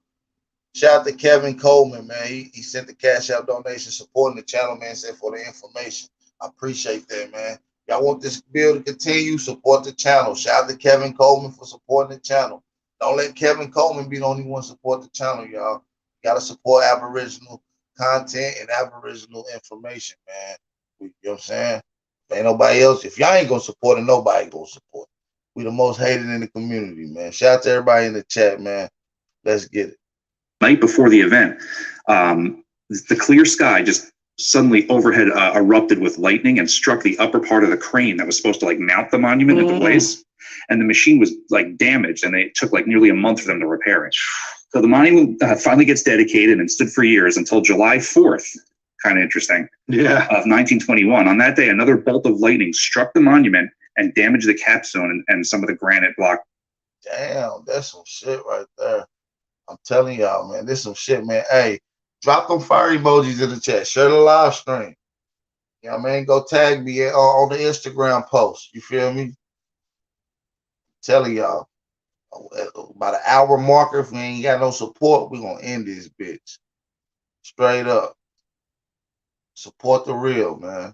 Shout out to Kevin Coleman, man. He sent the Cash App donation supporting the channel, man. Said for the information. I appreciate that, man. Y'all want this bill to continue, support the channel. Shout out to Kevin Coleman for supporting the channel. Don't let Kevin Coleman be the only one support the channel, y'all. You gotta support Aboriginal content and Aboriginal information, man. You know what I'm saying? Ain't nobody else. If y'all ain't gonna support it, nobody gonna support it. We the most hated in the community, man. Shout out to everybody in the chat, man. Let's get it. Night before the event, the clear sky just suddenly overhead erupted with lightning and struck the upper part of the crane that was supposed to mount the monument into place, and the machine was damaged, and it took nearly a month for them to repair it. So the monument finally gets dedicated and stood for years until July 4th. Kind of interesting. Yeah. Of 1921. On that day, another bolt of lightning struck the monument and damaged the capstone and some of the granite block. Damn, that's some shit right there. I'm telling y'all, man, this some shit, man. Hey, drop them fire emojis in the chat. Share the live stream. You know what I mean? Go tag me on the Instagram post. You feel me? Telling y'all. About an hour marker, if we ain't got no support, we're going to end this bitch. Straight up. Support the real, man.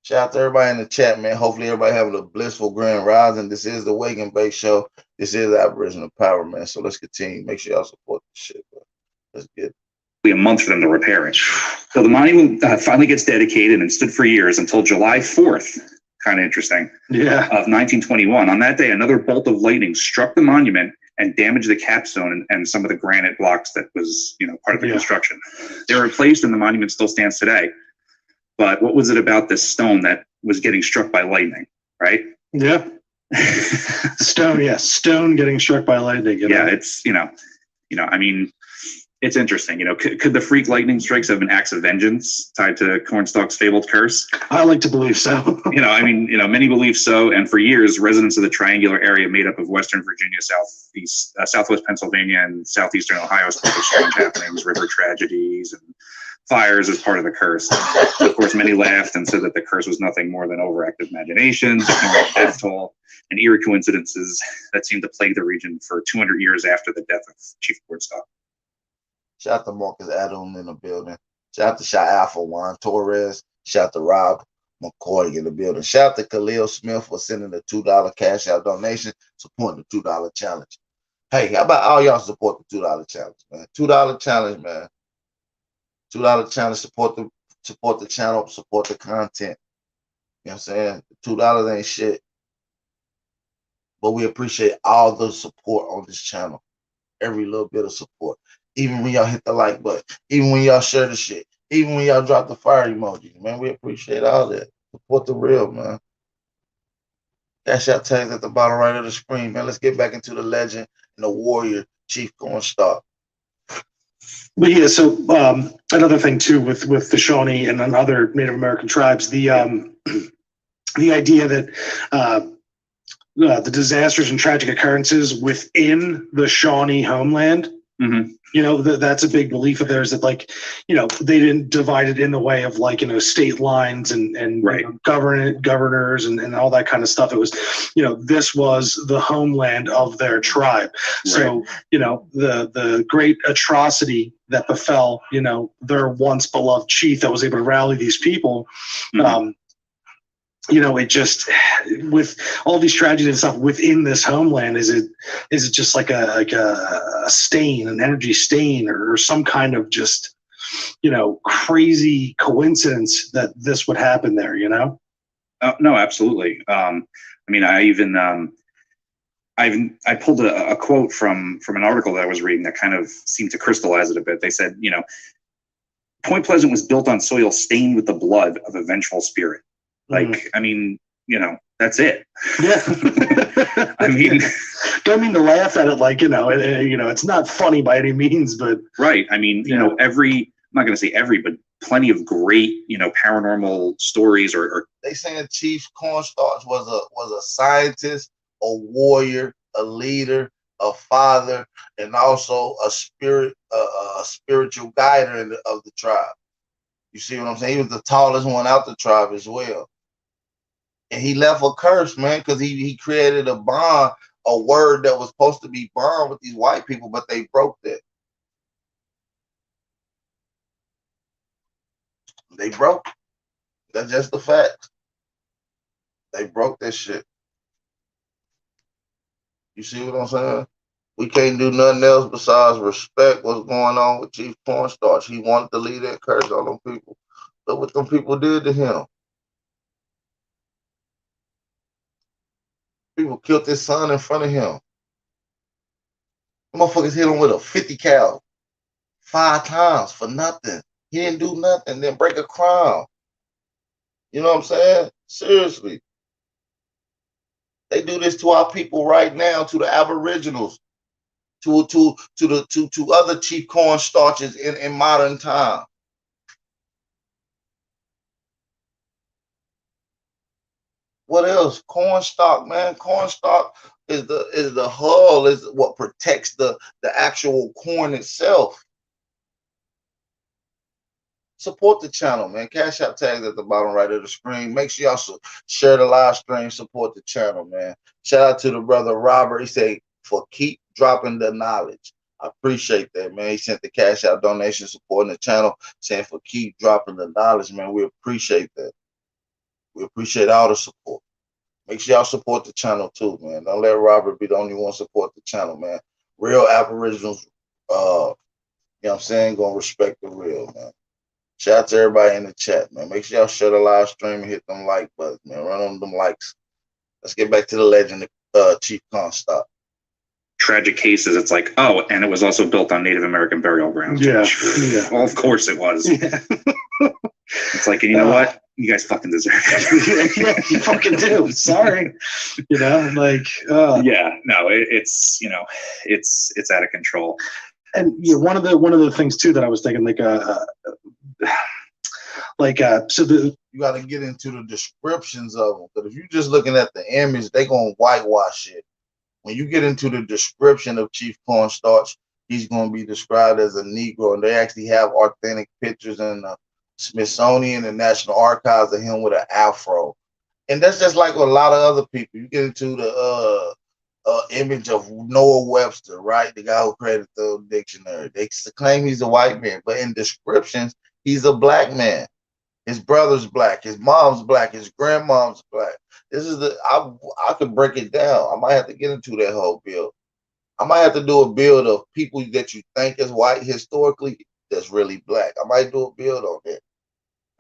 Shout out to everybody in the chat, man. Hopefully everybody having a blissful grand rising. This is the Wake and Bake Show. This is Aboriginal Power, man. So let's continue. Make sure y'all support this shit, bro. Let's get it. A month for them to repair it. So the monument finally gets dedicated and stood for years until July 4th. Kind of interesting. Yeah. Of 1921. On that day, another bolt of lightning struck the monument and damaged the capstone and some of the granite blocks that was part of the construction. They were replaced, and the monument still stands today. But what was it about this stone that was getting struck by lightning, right? Yeah. Stone getting struck by lightning. Yeah, it's I mean, it's interesting. You know, could the freak lightning strikes have been acts of vengeance tied to Cornstalk's fabled curse? I like to believe so. You know, I mean, you know, many believe so. And for years, residents of the triangular area made up of Western Virginia, Southwest Pennsylvania, and Southeastern Ohio spoke of strange happenings, river tragedies, and fires as part of the curse. Of course, many laughed and said that the curse was nothing more than overactive imaginations, ignorant death toll, and eerie coincidences that seemed to plague the region for 200 years after the death of Chief Cornstalk. Shout out to Marcus Adam in the building. Shout out to Shy Alpha Juan Torres. Shout out to Rob McCoy in the building. Shout out to Khalil Smith for sending the $2 cash out donation, supporting the $2 challenge. Hey, how about all y'all support the $2 challenge, man? $2 challenge, man. $2 challenge, support the channel, support the content. You know what I'm saying? $2 ain't shit. But we appreciate all the support on this channel. Every little bit of support. Even when y'all hit the like button, even when y'all share the shit, even when y'all drop the fire emoji, man, we appreciate all that. Support the real, man. Cash out tags at the bottom right of the screen, man. Let's get back into the legend and the warrior, Chief Cornstalk. But yeah, so another thing too with the Shawnee and other Native American tribes, the idea that the disasters and tragic occurrences within the Shawnee homeland. Mm-hmm. You know, that's a big belief of theirs that, like, you know, they didn't divide it in the way of, like, you know, state lines and right. You know, governors and all that kind of stuff. It was, you know, this was the homeland of their tribe. Right. So, you know, the great atrocity that befell, you know, their once beloved chief that was able to rally these people. Mm-hmm. You know, it just, with all these tragedies and stuff within this homeland, is it just like a stain, an energy stain, or some kind of just, you know, crazy coincidence that this would happen there, you know? No, absolutely. I mean, I pulled a quote from an article that I was reading that kind of seemed to crystallize it a bit. They said, you know, Point Pleasant was built on soil stained with the blood of a vengeful spirit. Like, I mean, you know, that's it. Yeah. I mean, don't mean to laugh at it, like, you know, it's not funny by any means, but right. I mean, you know, I'm not going to say every, but plenty of great, you know, paranormal stories or they saying Chief Cornstalk was a scientist, a warrior, a leader, a father, and also a spiritual guider of the tribe. You see what I'm saying? He was the tallest one out the tribe as well. And he left a curse, man, because he created a bond, a word that was supposed to be bond with these white people, but they broke that. They broke. That's just the fact. They broke that shit. You see what I'm saying? We can't do nothing else besides respect what's going on with Chief Cornstalk. He wanted to leave that curse on them people. Look what them people did to him. People killed his son in front of him. The motherfuckers hit him with a 50 cal 5 times for nothing. He didn't do nothing, then break a crown. You know what I'm saying? Seriously. They do this to our people right now, to the Aboriginals, to other Chief Cornstalks in modern time. What else? Cornstalk, man. Cornstalk is the hull, is what protects the actual corn itself. Support the channel, man. Cash out tags at the bottom right of the screen. Make sure y'all share the live stream. Support the channel, man. Shout out to the brother Robert. He said, for keep dropping the knowledge. I appreciate that, man. He sent the cash out donation supporting the channel, saying for keep dropping the knowledge, man. We appreciate that. We appreciate all the support. Make sure y'all support the channel too, man. Don't let Robert be the only one support the channel, man. Real Aboriginals, you know what I'm saying, gonna respect the real, man. Shout out to everybody in the chat, man. Make sure y'all share the live stream and hit them like buttons, man. Run on them likes. Let's get back to the legend of Chief Cornstalk. Tragic cases, it's like, oh, and it was also built on Native American burial grounds. Yeah. Well, of course it was. Yeah. It's like, and you know what? You guys fucking deserve it. Yeah, you fucking do. Sorry. You know, like, yeah, no, it's, you know, it's out of control. And you know, one of the things too that I was thinking, so you got to get into the descriptions of them. But if you're just looking at the image, they gonna whitewash it. When you get into the description of Chief Cornstarch, he's gonna be described as a Negro, and they actually have authentic pictures in the Smithsonian and National Archives of him with an afro. And that's just like a lot of other people. You get into the image of Noah Webster, right? The guy who created the dictionary. They claim he's a white man, but in descriptions, he's a black man. His brother's black, his mom's black, his grandmom's black. This is I could break it down. I might have to get into that whole build. I might have to do a build of people that you think is white historically that's really black. I might do a build on that.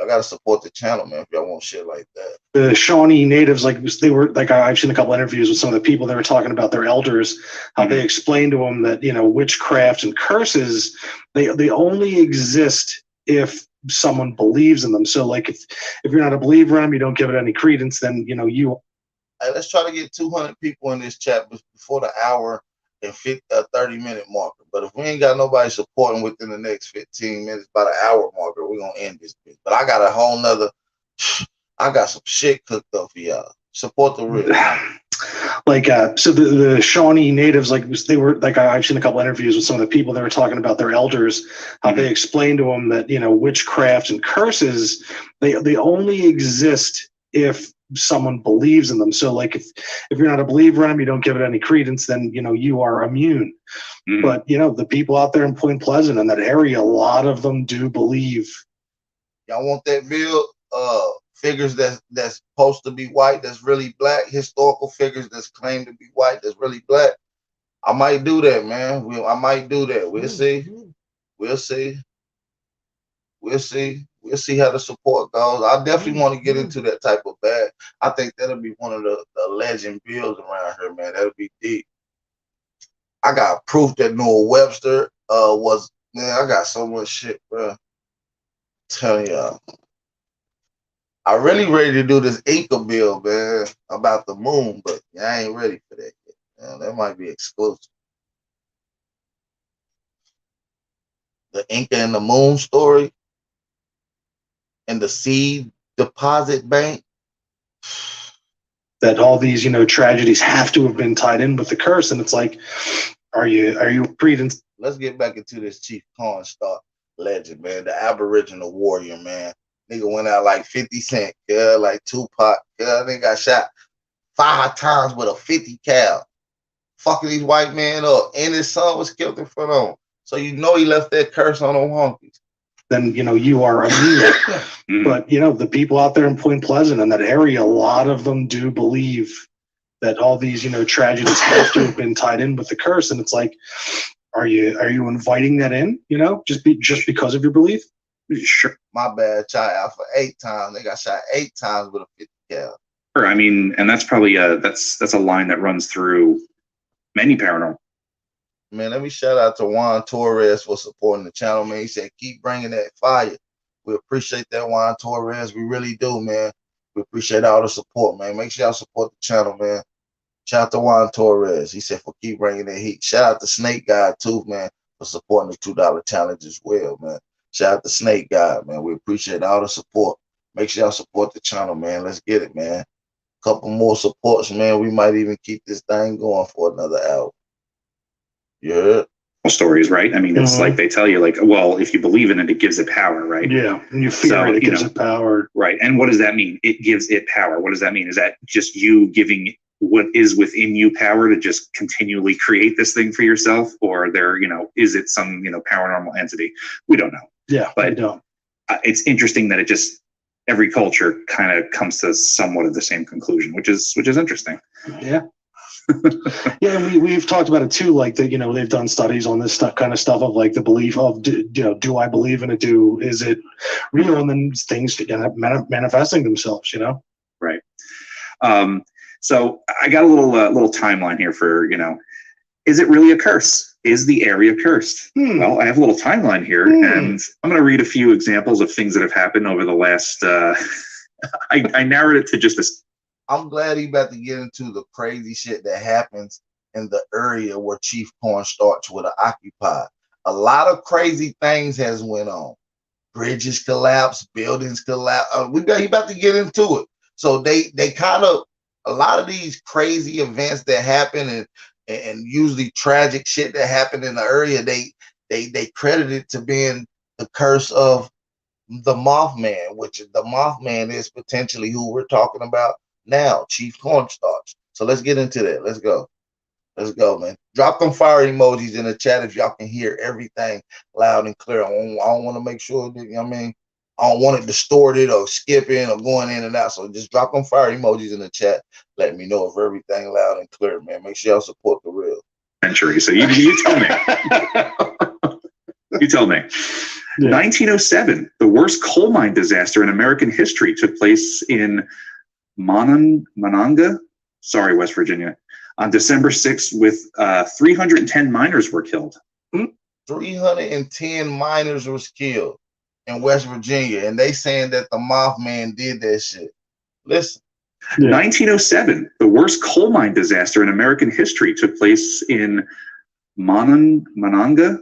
I gotta support the channel, man, if y'all want shit like that. The Shawnee natives, I've seen a couple interviews with some of the people that were talking about their elders, how they explained to them that, you know, witchcraft and curses, they only exist if someone believes in them. So like if you're not a believer in them, you don't give it any credence, then you know you. Hey, let's try to get 200 people in this chat before the hour and 30-minute marker. But if we ain't got nobody supporting within the next 15 minutes, by the hour marker, we're gonna end this bitch. But I got a whole nother, I got some shit cooked up for y'all. Support the real. So the Shawnee natives, I've seen a couple interviews with some of the people that were talking about their elders, how they explained to them that, you know, witchcraft and curses, they only exist if someone believes in them. So like if you're not a believer in them, you don't give it any credence, then, you know, you are immune. But, you know, the people out there in Point Pleasant in that area, a lot of them do believe. Y'all want that bill? Figures that's supposed to be white, that's really black, historical figures that's claimed to be white, that's really black. I might do that, man. I might do that. We'll see. We'll see. We'll see. We'll see how the support goes. I definitely want to get into that type of bag. I think that'll be one of the legend bills around here, man. That'll be deep. I got proof that Noah Webster was, man, I got so much shit, bro. I'm telling y'all. I really ready to do this Inca bill, man, about the moon, but I ain't ready for that yet. Man, that might be exclusive. The Inca and the moon story and the seed deposit bank. That all these, you know, tragedies have to have been tied in with the curse, and it's like, are you credence? Let's get back into this Chief Cornstalk legend, man, the Aboriginal Warrior, man. Nigga went out like 50 Cent, yeah, like Tupac, yeah. They got shot 5 times with a 50 cal, fucking these white men up, and his son was killed in front of him. So you know he left that curse on them honkies. Then, you know, you are immune. But, you know, the people out there in Point Pleasant in that area, a lot of them do believe that all these, you know, tragedies have to have been tied in with the curse. And it's like, are you inviting that in, you know, just because of your belief? Sure. My bad, shot out for 8 times. They got shot 8 times with a 50 cal. Sure. I mean, and that's probably that's a line that runs through many paranormal. Man, let me shout out to Juan Torres for supporting the channel, man. He said, keep bringing that fire. We appreciate that, Juan Torres. We really do, man. We appreciate all the support, man. Make sure y'all support the channel, man. Shout out to Juan Torres. He said, for keep bringing that heat. Shout out to Snake God, too, man, for supporting the $2 challenge as well, man. Shout out to Snake God, man. We appreciate all the support. Make sure y'all support the channel, man. Let's get it, man. Couple more supports, man. We might even keep this thing going for another hour. Yeah. Stories, right? I mean, it's like they tell you, like, well, if you believe in it, it gives it power, right? Yeah, and you fear it gives it power. Right. And what does that mean? It gives it power. What does that mean? Is that just you giving what is within you power to just continually create this thing for yourself? Or there, you know, is it some, you know, paranormal entity? We don't know. Yeah, but we don't. It's interesting that it just, every culture kind of comes to somewhat of the same conclusion, which is interesting. Yeah. Yeah, and we've talked about it too, like that, you know, they've done studies on this kind of stuff of like the belief of, do I believe in it? Is it real? And then things end up manifesting themselves, you know? Right. So I got a little timeline here for, you know, is it really a curse? Is the area cursed? Well, I have a little timeline here, and I'm going to read a few examples of things that have happened over the last, I narrowed it to just this. I'm glad he about to get into the crazy shit that happens in the area where Chief Cornstarch would have occupied. a lot of crazy things has went on. Bridges collapse, buildings collapse. He about to get into it. So they kind of, a lot of these crazy events that happen and usually tragic shit that happened in the area, they credit it to being the curse of the Mothman, which the Mothman is potentially who we're talking about now, Chief Cornstalk. So let's get into that. Let's go. Let's go, man. Drop them fire emojis in the chat if y'all can hear everything loud and clear. I don't want to make sure that, you know what I mean? I don't want it distorted or skipping or going in and out. So just drop them fire emojis in the chat. Let me know if everything loud and clear, man. Make sure y'all support the real. Century. So you tell me. You tell me. Yeah. 1907, the worst coal mine disaster in American history took place in Monongah, West Virginia. On December 6th, with 310 miners were killed. 310 miners was killed in West Virginia, and they saying that the Mothman did that shit. Listen. Yeah. 1907, the worst coal mine disaster in American history took place in Monongah,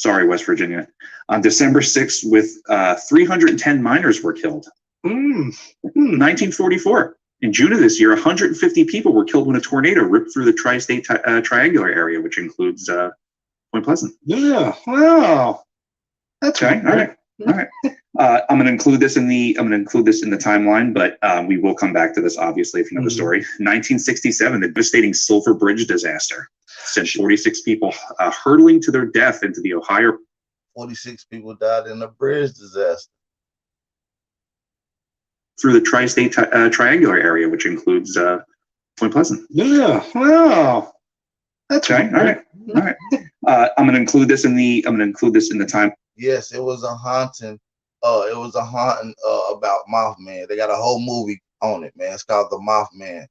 West Virginia. On December 6th, with 310 miners were killed. 1944. In June of this year, 150 people were killed when a tornado ripped through the tri-state triangular area, which includes Point Pleasant. Yeah. Wow. That's okay. All right. All right. I'm going to include this in the timeline, but we will come back to this obviously if you know the story. 1967, the devastating Sulphur Bridge disaster sent 46 people hurtling to their death into the Ohio. 46 people died in the bridge disaster. Through the tri-state triangular area, which includes Point Pleasant. Yeah. Wow. That's okay. All right. All right. I'm going to include this in the time. Yes, it was a haunting. It was a haunting about Mothman. They got a whole movie on it, man. It's called The Mothman.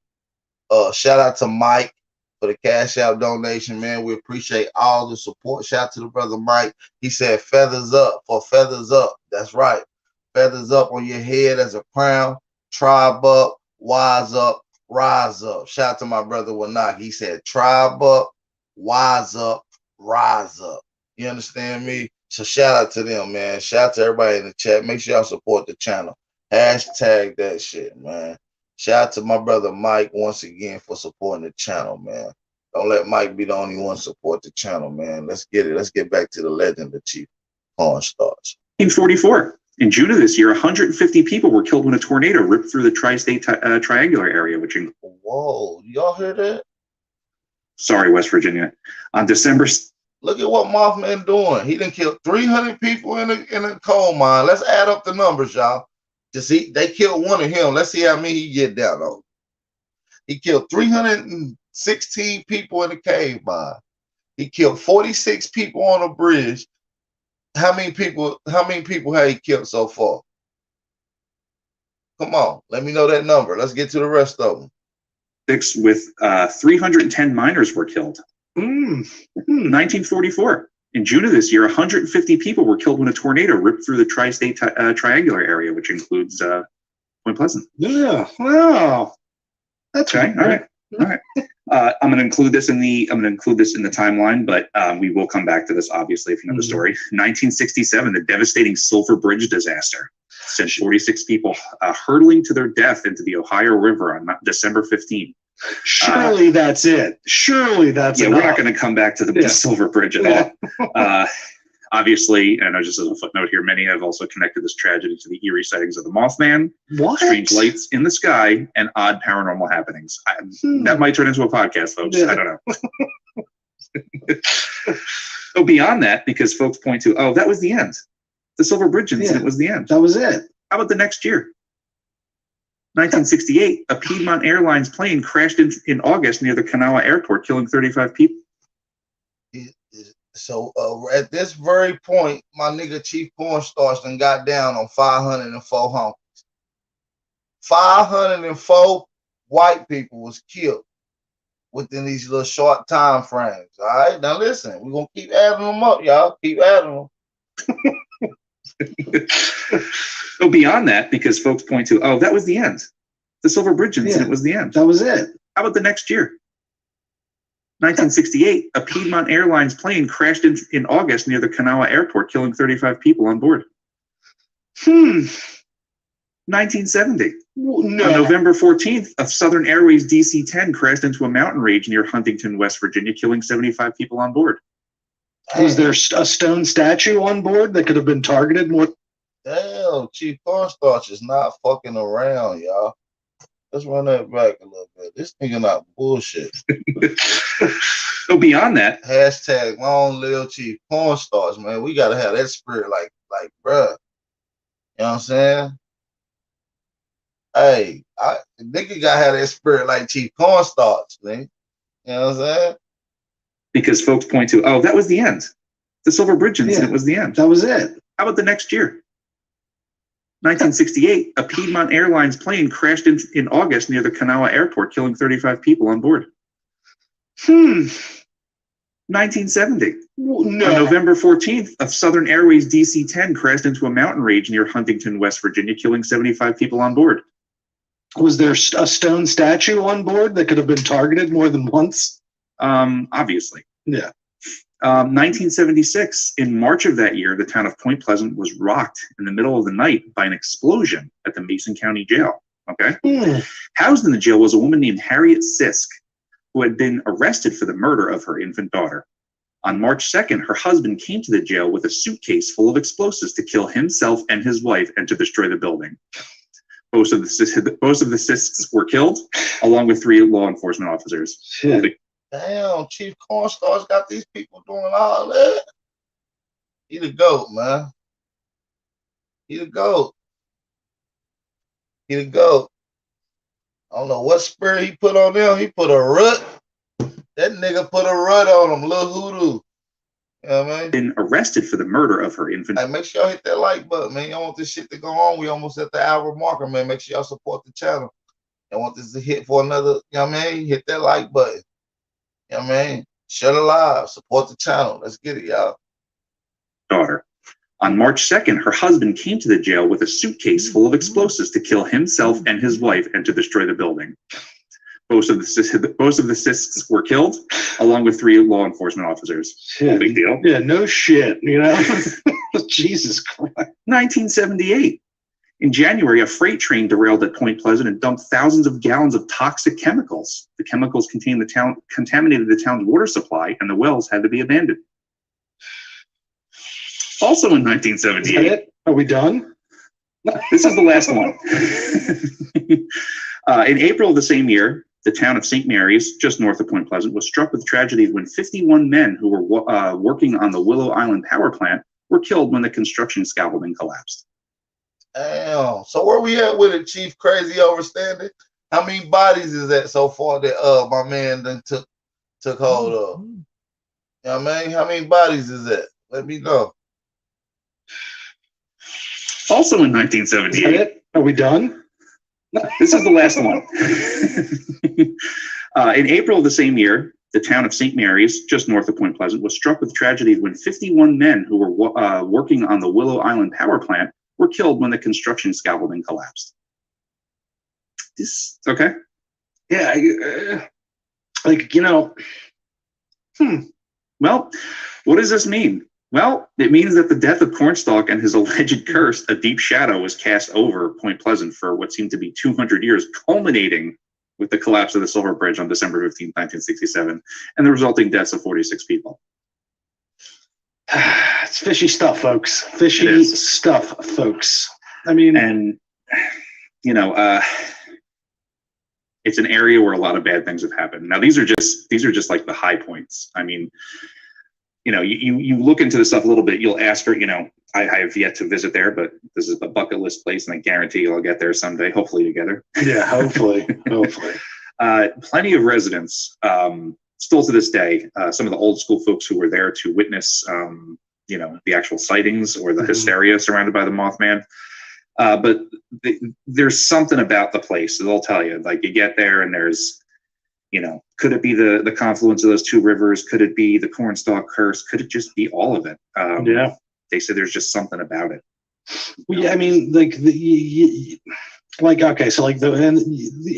Shout out to Mike for the Cash App donation, man. We appreciate all the support. Shout out to the brother Mike. He said feathers up for feathers up. That's right. Feathers up on your head as a crown. Tribe up, wise up, rise up. Shout out to my brother Wanak. He said tribe up, wise up, rise up. You understand me? So shout out to them, man. Shout out to everybody in the chat. Make sure y'all support the channel. Hashtag that shit, man. Shout out to my brother Mike once again for supporting the channel, man. Don't let Mike be the only one support the channel, man. Let's get it. Let's get back to the legend of Chief Cornstalk. 1944. In June of this year, 150 people were killed when a tornado ripped through the tri-state triangular area, which includes. Whoa, y'all heard that? West Virginia. On December. Look at what Mothman doing. He done killed 300 people in a coal mine. Let's add up the numbers, y'all. They killed one of him. Let's see how many he get down on. He killed 316 people in a cave mine. He killed 46 people on a bridge. How many people have he killed so far? Come on, let me know that number. Let's get to the rest of them. 6 with 310 miners were killed. 1944. In June of this year, 150 people were killed when a tornado ripped through the tri-state triangular area, which includes Point Pleasant. Yeah. Wow. That's okay. All right. All right. I'm going to include this in the timeline, but we will come back to this obviously if you know the story. 1967, the devastating Sulphur Bridge disaster sent 46 people hurtling to their death into the Ohio River on December 15. Surely that's it. Surely that's it. Yeah, we're not going to come back to the Sulphur Bridge at all. Obviously, and just as a footnote here, many have also connected this tragedy to the eerie sightings of the Mothman, strange lights in the sky, and odd paranormal happenings. That might turn into a podcast, folks. Yeah. I don't know. So beyond that, because folks point to, that was the end. The Sulphur Bridge incident was the end. That was it. How about the next year? 1968, a Piedmont Airlines plane crashed in August near the Kanawha Airport, killing 35 people. So at this very point, my nigga Chief Cornstalk done got down on 504 honkies. 504 white people was killed within these little short time frames. All right, now listen, we're gonna keep adding them up, y'all. Keep adding them. So beyond that, because folks point to, that was the end. The Sulphur Bridge incident was the end. That was it. How about the next year? 1968, a Piedmont Airlines plane crashed in August near the Kanawha Airport, killing 35 people on board. 1970. No. On November 14th, a Southern Airways DC-10 crashed into a mountain range near Huntington, West Virginia, killing 75 people on board. Was there a stone statue on board that could have been targeted? What? Damn, Chief Cornstarch is not fucking around, y'all. Let's run that back a little bit. This nigga not bullshit. So beyond that, hashtag long live Chief Cornstarch, man. We gotta have that spirit, like, bruh. You know what I'm saying? Hey, nigga gotta have that spirit like Chief Cornstarch, man. You know what I'm saying? Because folks point to, oh, that was the end. The Silver Bridge incident was the end. That was it. How about the next year? 1968, a Piedmont Airlines plane crashed in August near the Kanawha Airport, killing 35 people on board. 1970. No. On November 14th, a Southern Airways DC-10 crashed into a mountain range near Huntington, West Virginia, killing 75 people on board. Was there a stone statue on board that could have been targeted more than once? Obviously. Yeah. 1976, in March of that year, the town of Point Pleasant was rocked in the middle of the night by an explosion at the Mason County Jail. Okay? Housed in the jail was a woman named Harriet Sisk, who had been arrested for the murder of her infant daughter. On March 2nd, her husband came to the jail with a suitcase full of explosives to kill himself and his wife and to destroy the building. Most of the Sisks were killed, along with 3 law enforcement officers. Shit. Damn, Chief Cornstarch got these people doing all that. He the GOAT, man. He the GOAT. He the GOAT. I don't know what spirit he put on them. He put a rut. That nigga put a rut on him, Lil Hoodoo. You know what I mean? Been arrested for the murder of her infant. Hey, make sure y'all hit that like button, man. Y'all want this shit to go on. We almost at the hour marker, man. Make sure y'all support the channel. Y'all want this to hit for another, you know what I mean? Hit that like button. You know what I mean? Share the live. Support the channel. Let's get it, y'all. Daughter. On March 2nd, her husband came to the jail with a suitcase full of explosives to kill himself and his wife and to destroy the building. Most of the Sisks were killed, along with 3 law enforcement officers. Shit. Big deal. Yeah, no shit, you know? Jesus Christ. 1978. In January, a freight train derailed at Point Pleasant and dumped thousands of gallons of toxic chemicals. The chemicals contaminated the town's water supply, and the wells had to be abandoned. Also in 1978. Are we done? This is the last one. In April of the same year, the town of St. Mary's, just north of Point Pleasant, was struck with tragedy when 51 men who were working on the Willow Island power plant were killed when the construction scaffolding collapsed. Damn. So where we at with it, Chief Crazy Overstanding? How many bodies is that so far that my man done took hold of? You know what I mean? How many bodies is that? Let me know. Also in 1978. Are we done? This is the last one. In April of the same year, the town of St. Mary's, just north of Point Pleasant, was struck with tragedy when 51 men who were working on the Willow Island power plant were killed when the construction scaffolding collapsed. This okay? Yeah, like, you know. Well, what does this mean? Well, it means that the death of Cornstalk and his alleged curse, a deep shadow, was cast over Point Pleasant for what seemed to be 200 years, culminating with the collapse of the Silver Bridge on December 15, 1967, and the resulting deaths of 46 people. It's fishy stuff, folks. Fishy stuff, folks. I mean, and you know, it's an area where a lot of bad things have happened. Now, these are just like the high points. I mean, you know, you look into this stuff a little bit. You'll ask for, you know, I have yet to visit there, but this is a bucket list place, and I guarantee I'll get there someday, hopefully together. Yeah, hopefully, hopefully. Plenty of residents. Still to this day, some of the old school folks who were there to witness, you know, the actual sightings or the hysteria surrounded by the Mothman. But there's something about the place. They'll tell you, like, you get there and there's, you know, could it be the confluence of those 2 rivers? Could it be the Cornstalk curse? Could it just be all of it? Yeah. They say there's just something about it. Well, yeah, I mean, like, like, okay, so like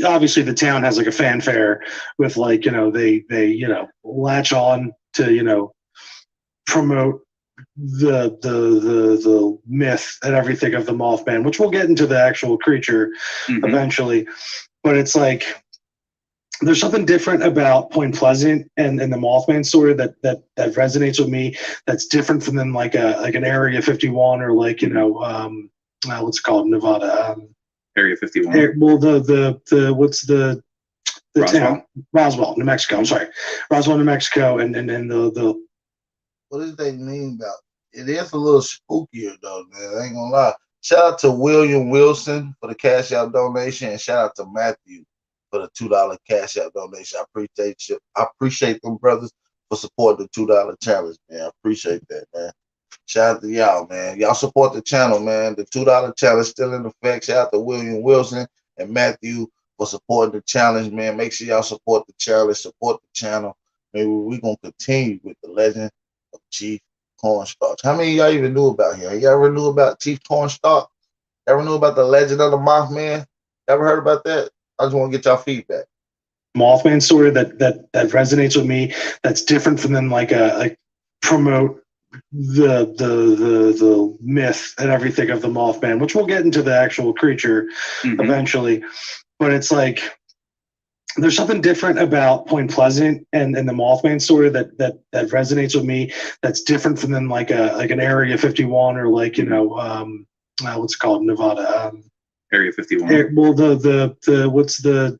obviously the town has like a fanfare with like, they latch on to, promote the myth and everything of the Mothman, which we'll get into the actual creature eventually. But it's like, there's something different about Point Pleasant and the Mothman story that resonates with me. That's different from them, like an Area 51 or like, what's it called, Nevada. Area 51. Well, what's the Roswell? town? Roswell, New Mexico. I'm sorry, Roswell, New Mexico, and the. What does they mean about it? It is a little spookier though, man. I ain't gonna lie. Shout out to William Wilson for the Cash App donation, and shout out to Matthew for the $2 Cash App donation. I appreciate you. I appreciate them brothers for supporting the $2 challenge, man. I appreciate that, man. Shout out to y'all, man. Y'all support the channel, man. The $2 challenge still in effect. Shout out to William Wilson and Matthew for supporting the challenge, man. Make sure y'all support the challenge, support the channel. Maybe we're gonna continue with the legend of Chief Cornstalk. How many of y'all even knew about him? You ever knew about Chief Cornstalk? Ever knew about the legend of the Mothman? Ever heard about that? I just want to get y'all feedback. Mothman story that resonates with me. That's different from them, like promote the myth and everything of the Mothman, which we'll get into the actual creature eventually. But it's like, there's something different about Point Pleasant and the Mothman story that resonates with me. That's different from them, like an Area 51 or like, what's it called, Nevada. Area 51. Well, what's the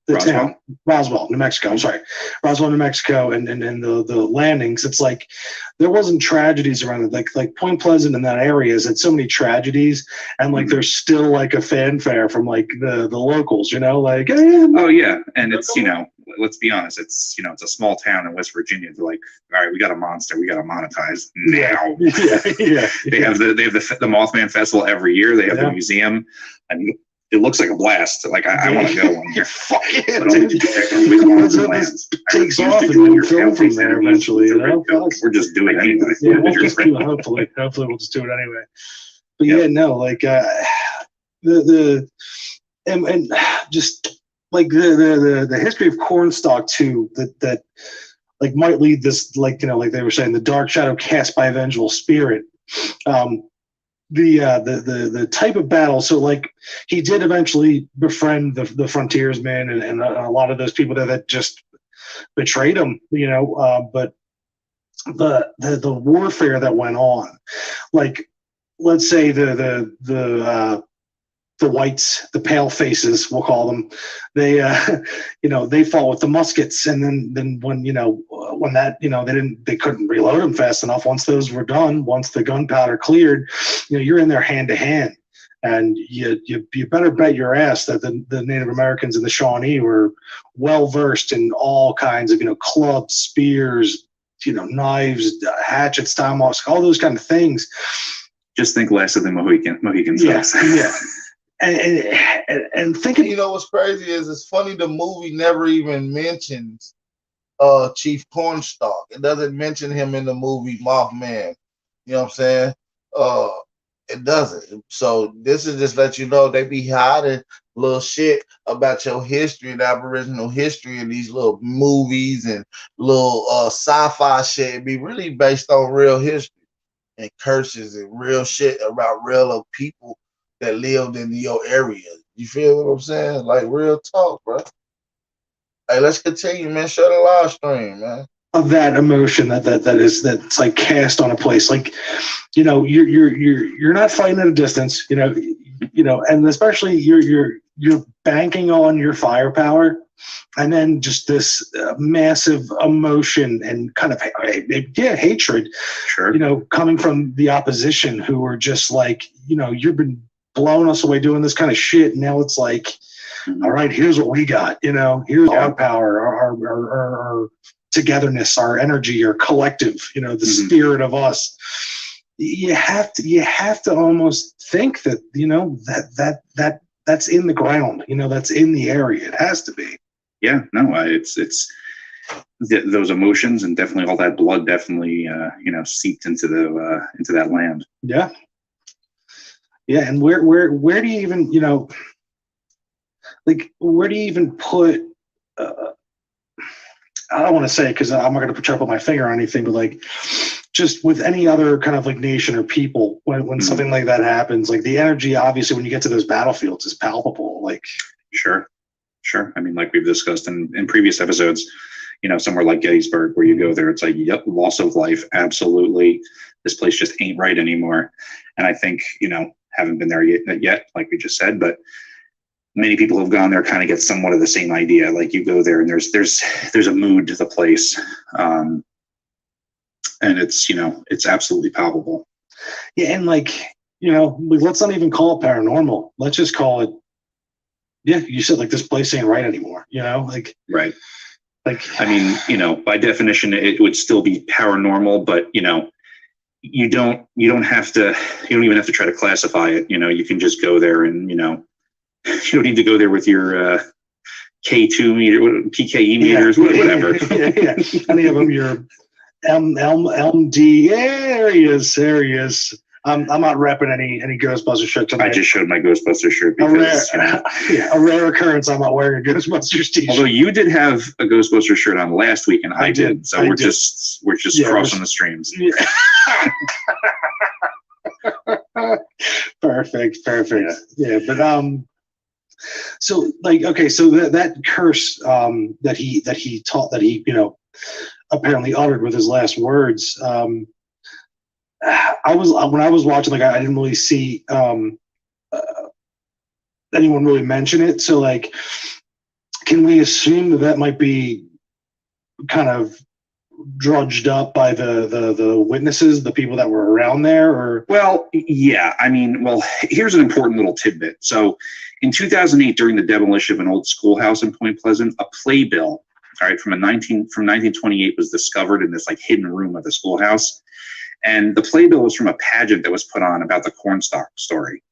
Roswell? town? Roswell, New Mexico. I'm sorry, Roswell, New Mexico, and the landings. It's like there wasn't tragedies around it. Like Point Pleasant in that area is had so many tragedies, and like there's still like a fanfare from like the locals. Like, hey, oh yeah, and it's let's be honest, it's it's a small town in West Virginia. They're like, all right, we got a monster, we got to monetize now. Yeah. They have the Mothman Festival every year. They have the museum. I mean, it looks like a blast. Like I want to go one. You're fucking takes off and we'll film from there eventually. We're just doing it anyway. Yeah, we'll just do it, hopefully we'll just do it anyway. But yeah, no, like and just like the history of cornstalk too, that like might lead this, like like they were saying, the dark shadow cast by a vengeful spirit. The type of battle. So like he did eventually befriend the frontiersmen and a lot of those people that just betrayed him, but the warfare that went on, like let's say the whites, the pale faces, we'll call them, they they fought with the muskets, and then when when that they couldn't reload them fast enough. Once those were done, once the gunpowder cleared, you're in there hand to hand, and you better bet your ass that the Native Americans and the Shawnee were well versed in all kinds of clubs, spears, knives, hatchets, tomahawks, all those kind of things. Just think less of the Mohicans. Yeah. And thinking, what's crazy is it's funny the movie never even mentions Chief Cornstalk. It doesn't mention him in the movie Mothman. You know what I'm saying? It doesn't. So this is just let you know they be hiding little shit about your history and Aboriginal history in these little movies and little sci-fi shit. It be really based on real history and curses and real shit about real people that lived in your area. You feel what I'm saying? Like real talk, bro. Hey, let's continue, man. Share the live stream, man. Of that emotion that's like cast on a place, like you're not fighting at a distance, and especially you're banking on your firepower, and then just this massive emotion and kind of hatred, sure, coming from the opposition who are just like, you've been blowing us away doing this kind of shit. Now it's like, all right, here's what we got. Here's our power, our togetherness, our energy, our collective. The spirit of us. You have to almost think that that's in the ground. That's in the area. It has to be. Yeah, no, it's those emotions and definitely all that blood definitely seeped into that land. Yeah. Yeah, and where do you even like, where do you even put? I don't want to say because I'm not going to put up my finger on anything, but like, just with any other kind of like nation or people, when something like that happens, like the energy, obviously, when you get to those battlefields, is palpable. Like, sure. I mean, like we've discussed in previous episodes, somewhere like Gettysburg, where you go there, it's like, yep, loss of life, absolutely. This place just ain't right anymore. And I think, haven't been there yet, like we just said, but many people who've gone there kind of get somewhat of the same idea. Like you go there and there's a mood to the place. And it's absolutely palpable. Yeah. And like, let's not even call it paranormal. Let's just call it, yeah, you said like this place ain't right anymore, like. Right. Like, I mean, by definition, it would still be paranormal, but, you don't even have to try to classify it. You can just go there and, you don't need to go there with your K2 meter, PKE meters, whatever. Yeah. Any of them, your LMD. Yeah, there he is. I'm not repping any Ghostbuster shirt tonight. I just showed my Ghostbuster shirt because a rare occurrence. I'm not wearing a Ghostbusters t-shirt. Although you did have a Ghostbuster shirt on last week, and I did. So we're just crossing the streams. Yeah. Perfect. Yeah, but so like, okay, so that curse that he taught, that he apparently uttered with his last words. When I was watching, like, I didn't really see anyone really mention it. So like, can we assume that might be kind of drudged up by the witnesses, the people that were around there? Or well, yeah, I mean, here's an important little tidbit. So in 2008, during the demolition of an old schoolhouse in Point Pleasant, a playbill, all right, from 1928 was discovered in this like hidden room of the schoolhouse. And the playbill was from a pageant that was put on about the cornstalk story.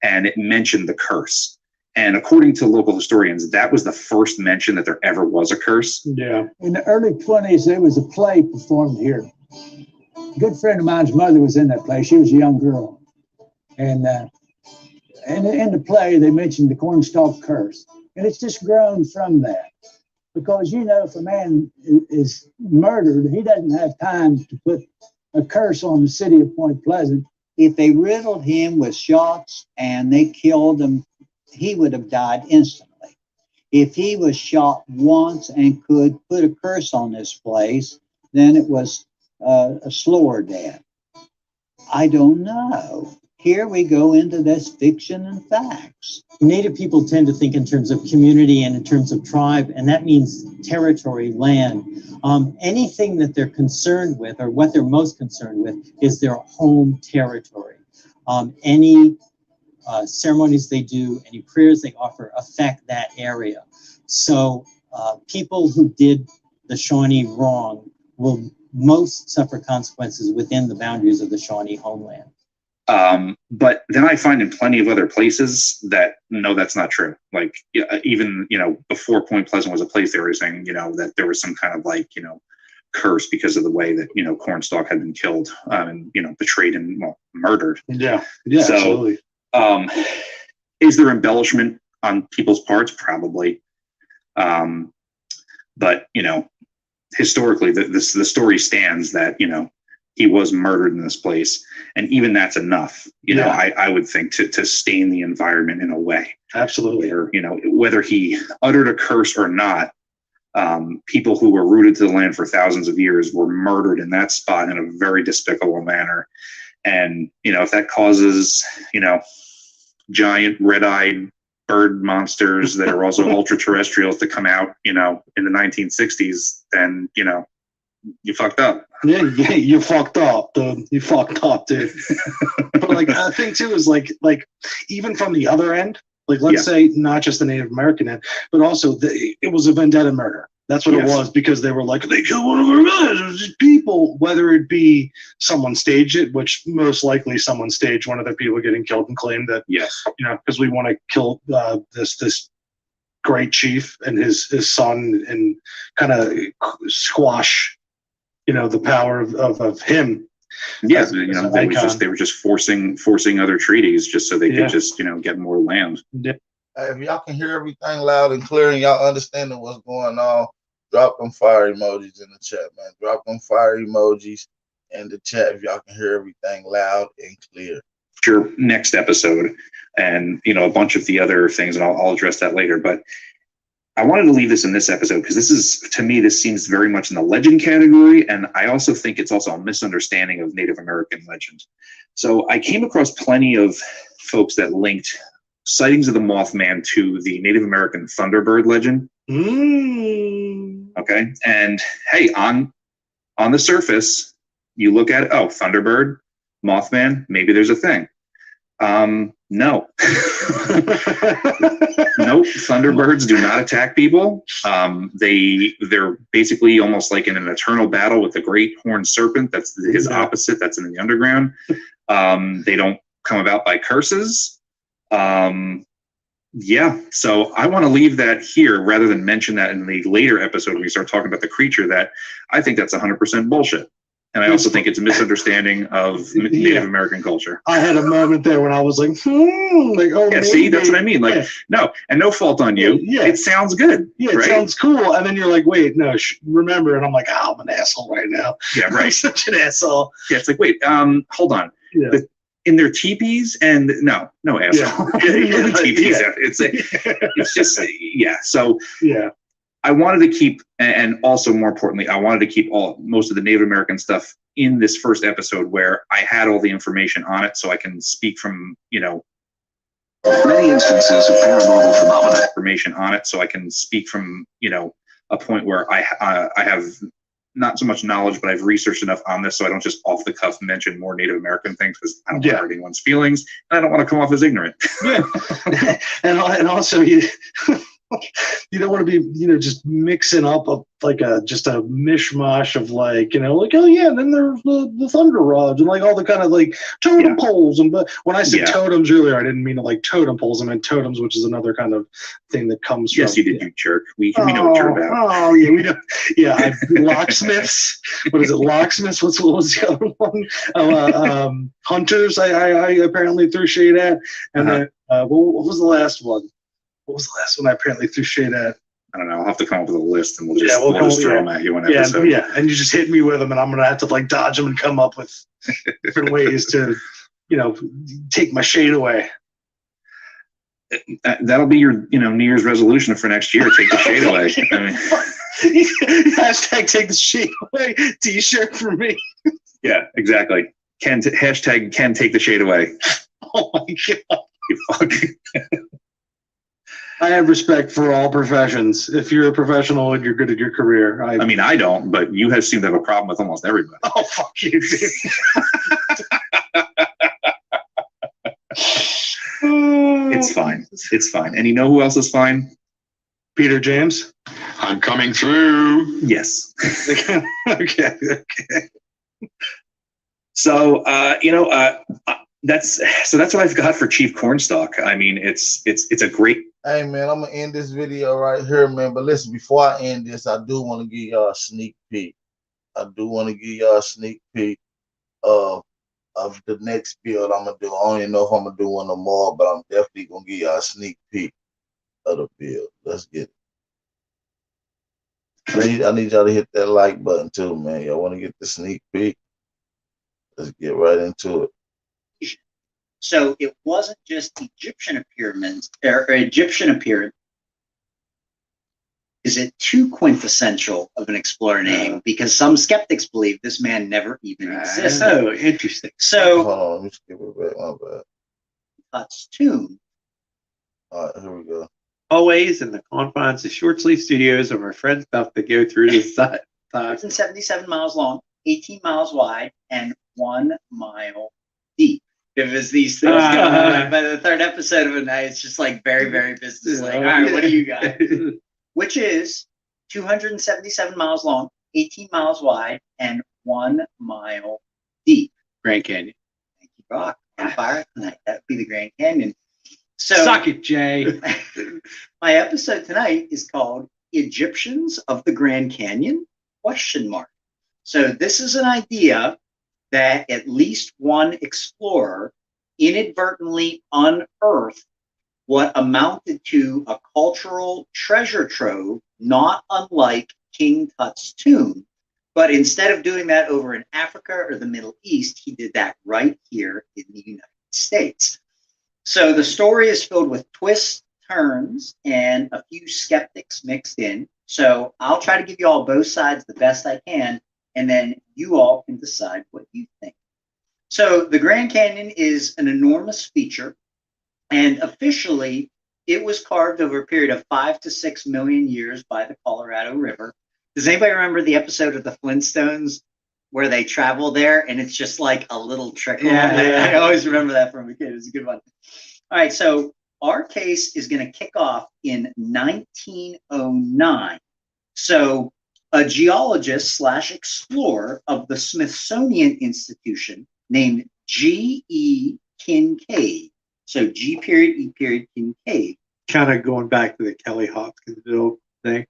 And it mentioned the curse. And according to local historians, that was the first mention that there ever was a curse. Yeah. In the early 20s, there was a play performed here. A good friend of mine's mother was in that play. She was a young girl. And in the play, they mentioned the cornstalk curse. And it's just grown from that. Because, if a man is murdered, he doesn't have time to put a curse on the city of Point Pleasant. If they riddled him with shots and they killed him, he would have died instantly. If he was shot once and could put a curse on this place, then it was a slower death. I don't know. Here we go into this fiction and facts. Native people tend to think in terms of community and in terms of tribe, and that means territory, land. Anything that they're concerned with, or what they're most concerned with, is their home territory. Any ceremonies they do, any prayers they offer, affect that area. So people who did the Shawnee wrong will most suffer consequences within the boundaries of the Shawnee homeland. But then I find in plenty of other places that, no, that's not true. Like, even, before Point Pleasant was a place, they were saying, that there was some kind of like, curse because of the way that, Cornstalk had been killed, and, betrayed and murdered. Yeah. So, absolutely. Is there embellishment on people's parts? Probably. But, historically, the story stands that, he was murdered in this place. And even that's enough, I would think, to stain the environment in a way. Absolutely. Where, whether he uttered a curse or not, people who were rooted to the land for thousands of years were murdered in that spot in a very despicable manner. And, if that causes, giant red-eyed bird monsters that are also ultra-terrestrials to come out, in the 1960s, then, you fucked up. Yeah, you fucked up, dude. You fucked up, dude. But like, the thing too is like even from the other end, like, let's say not just the Native American end, but also it was a vendetta murder. That's what it was, because they were like, they killed one of our relatives, people, whether it be someone staged it, which most likely someone staged one of their people getting killed and claimed that, because we want to kill this great chief and his son and kind of squash, the power of him. Yeah, they were just forcing other treaties just so they could just, get more land. Yeah. Hey, if y'all can hear everything loud and clear and y'all understanding what's going on, drop them fire emojis in the chat, man. Drop them fire emojis in the chat if y'all can hear everything loud and clear. Your next episode, and a bunch of the other things, and I'll address that later. But I wanted to leave this in this episode because this is, to me, this seems very much in the legend category, and I also think it's also a misunderstanding of Native American legend. So I came across plenty of folks that linked sightings of the Mothman to the Native American Thunderbird legend. Okay, and hey, on the surface, you look at it, oh, Thunderbird, Mothman, maybe there's a thing. No. Nope, Thunderbirds do not attack people. They're basically almost like in an eternal battle with the great horned serpent. That's his opposite. That's in the underground. They don't come about by curses. Yeah, so I want to leave that here rather than mention that in the later episode when we start talking about the creature. That I think that's 100% bullshit. And I also think it's a misunderstanding of Native American culture. I had a moment there when I was like, like, oh, yeah, see, that's what I mean. Like, no, and no fault on you. Yeah. It sounds good. Yeah, it sounds cool. And then you're like, wait, no, remember. And I'm like, oh, I'm an asshole right now. Yeah, right. I'm such an asshole. Yeah, it's like, wait, hold on. Yeah. In their teepees and no asshole. Yeah. Teepees. It's just, yeah. So, yeah. I wanted to keep, and also more importantly, I wanted to keep most of the Native American stuff in this first episode where I had all the information on it, so I can speak from, many instances of paranormal phenomena. Information on it, so I can speak from, a point where I have not so much knowledge, but I've researched enough on this, so I don't just off the cuff mention more Native American things because I don't want to hurt anyone's feelings, and I don't want to come off as ignorant. Yeah, and also you don't want to be, just mixing up just a mishmash of oh yeah, and then there's the thunder rods and all the kind of totem poles. And but when I said totems earlier, I didn't mean totem poles. I meant totems, which is another kind of thing that comes from. Yes, you did, you jerk. We know what you're about. Oh yeah, we know. Yeah, locksmiths. What is it? Locksmiths. What was the other one? Hunters. I apparently threw shade at, and then what was the last one? What was the last one I apparently threw shade at? I don't know. I'll have to come up with a list, and we'll just throw them at you one episode. Yeah, and you just hit me with them, and I'm gonna have to dodge them and come up with different ways to, take my shade away. That'll be your, New Year's resolution for next year. Take the shade away. I mean, hashtag take the shade away T-shirt for me. Yeah, exactly. Hashtag Ken take the shade away. Oh my god. You fuck. I have respect for all professions. If you're a professional and you're good at your career, I mean, I don't, but you seem to have a problem with almost everybody. Oh, fuck you, dude. It's fine. It's fine. And you know who else is fine? Peter James. I'm coming through. Yes. Okay. So, that's what I've got for Chief Cornstalk. I mean, it's a great. Hey man, I'm gonna end this video right here, man. But listen, before I end this, I do want to give y'all a sneak peek. I do want to give y'all a sneak peek of the next build I'm gonna do. I don't even know if I'm gonna do one no more, but I'm definitely gonna give y'all a sneak peek of the build. Let's get it. I need y'all to hit that like button too, man. Y'all want to get the sneak peek? Let's get right into it. So it wasn't just Egyptian appearance, or Egyptian appearance. Is it too quintessential of an explorer name? Because some skeptics believe this man never even existed. Oh, interesting. So, hold on, let me skip it back. My bad. Tut's tomb. All right, here we go. Always in the confines of short sleeve studios of our friends stuff that go through the side. 177 miles long, 18 miles wide, and 1 mile deep. If it's these things going on. By the third episode of a night, it's just very, very business-like. All right, what do you got? Which is 277 miles long, 18 miles wide, and 1 mile deep. Grand Canyon. Thank you, Brock. On fire tonight. That would be the Grand Canyon. So, suck it, Jay. My episode tonight is called Egyptians of the Grand Canyon? ? So this is an idea that at least one explorer inadvertently unearthed what amounted to a cultural treasure trove, not unlike King Tut's tomb. But instead of doing that over in Africa or the Middle East, he did that right here in the United States. So the story is filled with twists, turns, and a few skeptics mixed in. So I'll try to give you all both sides the best I can, and then you all can decide what you think. So the Grand Canyon is an enormous feature, and officially it was carved over a period of 5 to 6 million years by the Colorado River. Does anybody remember the episode of the Flintstones where they travel there and it's just like a little trickle? Yeah. I always remember that from a kid. It was a good one. All right, so our case is going to kick off in 1909. So a geologist / explorer of the Smithsonian Institution named G.E. Kincaid. So G period, E period, Kincaid. Kind of going back to the Kelly Hopkinsville thing.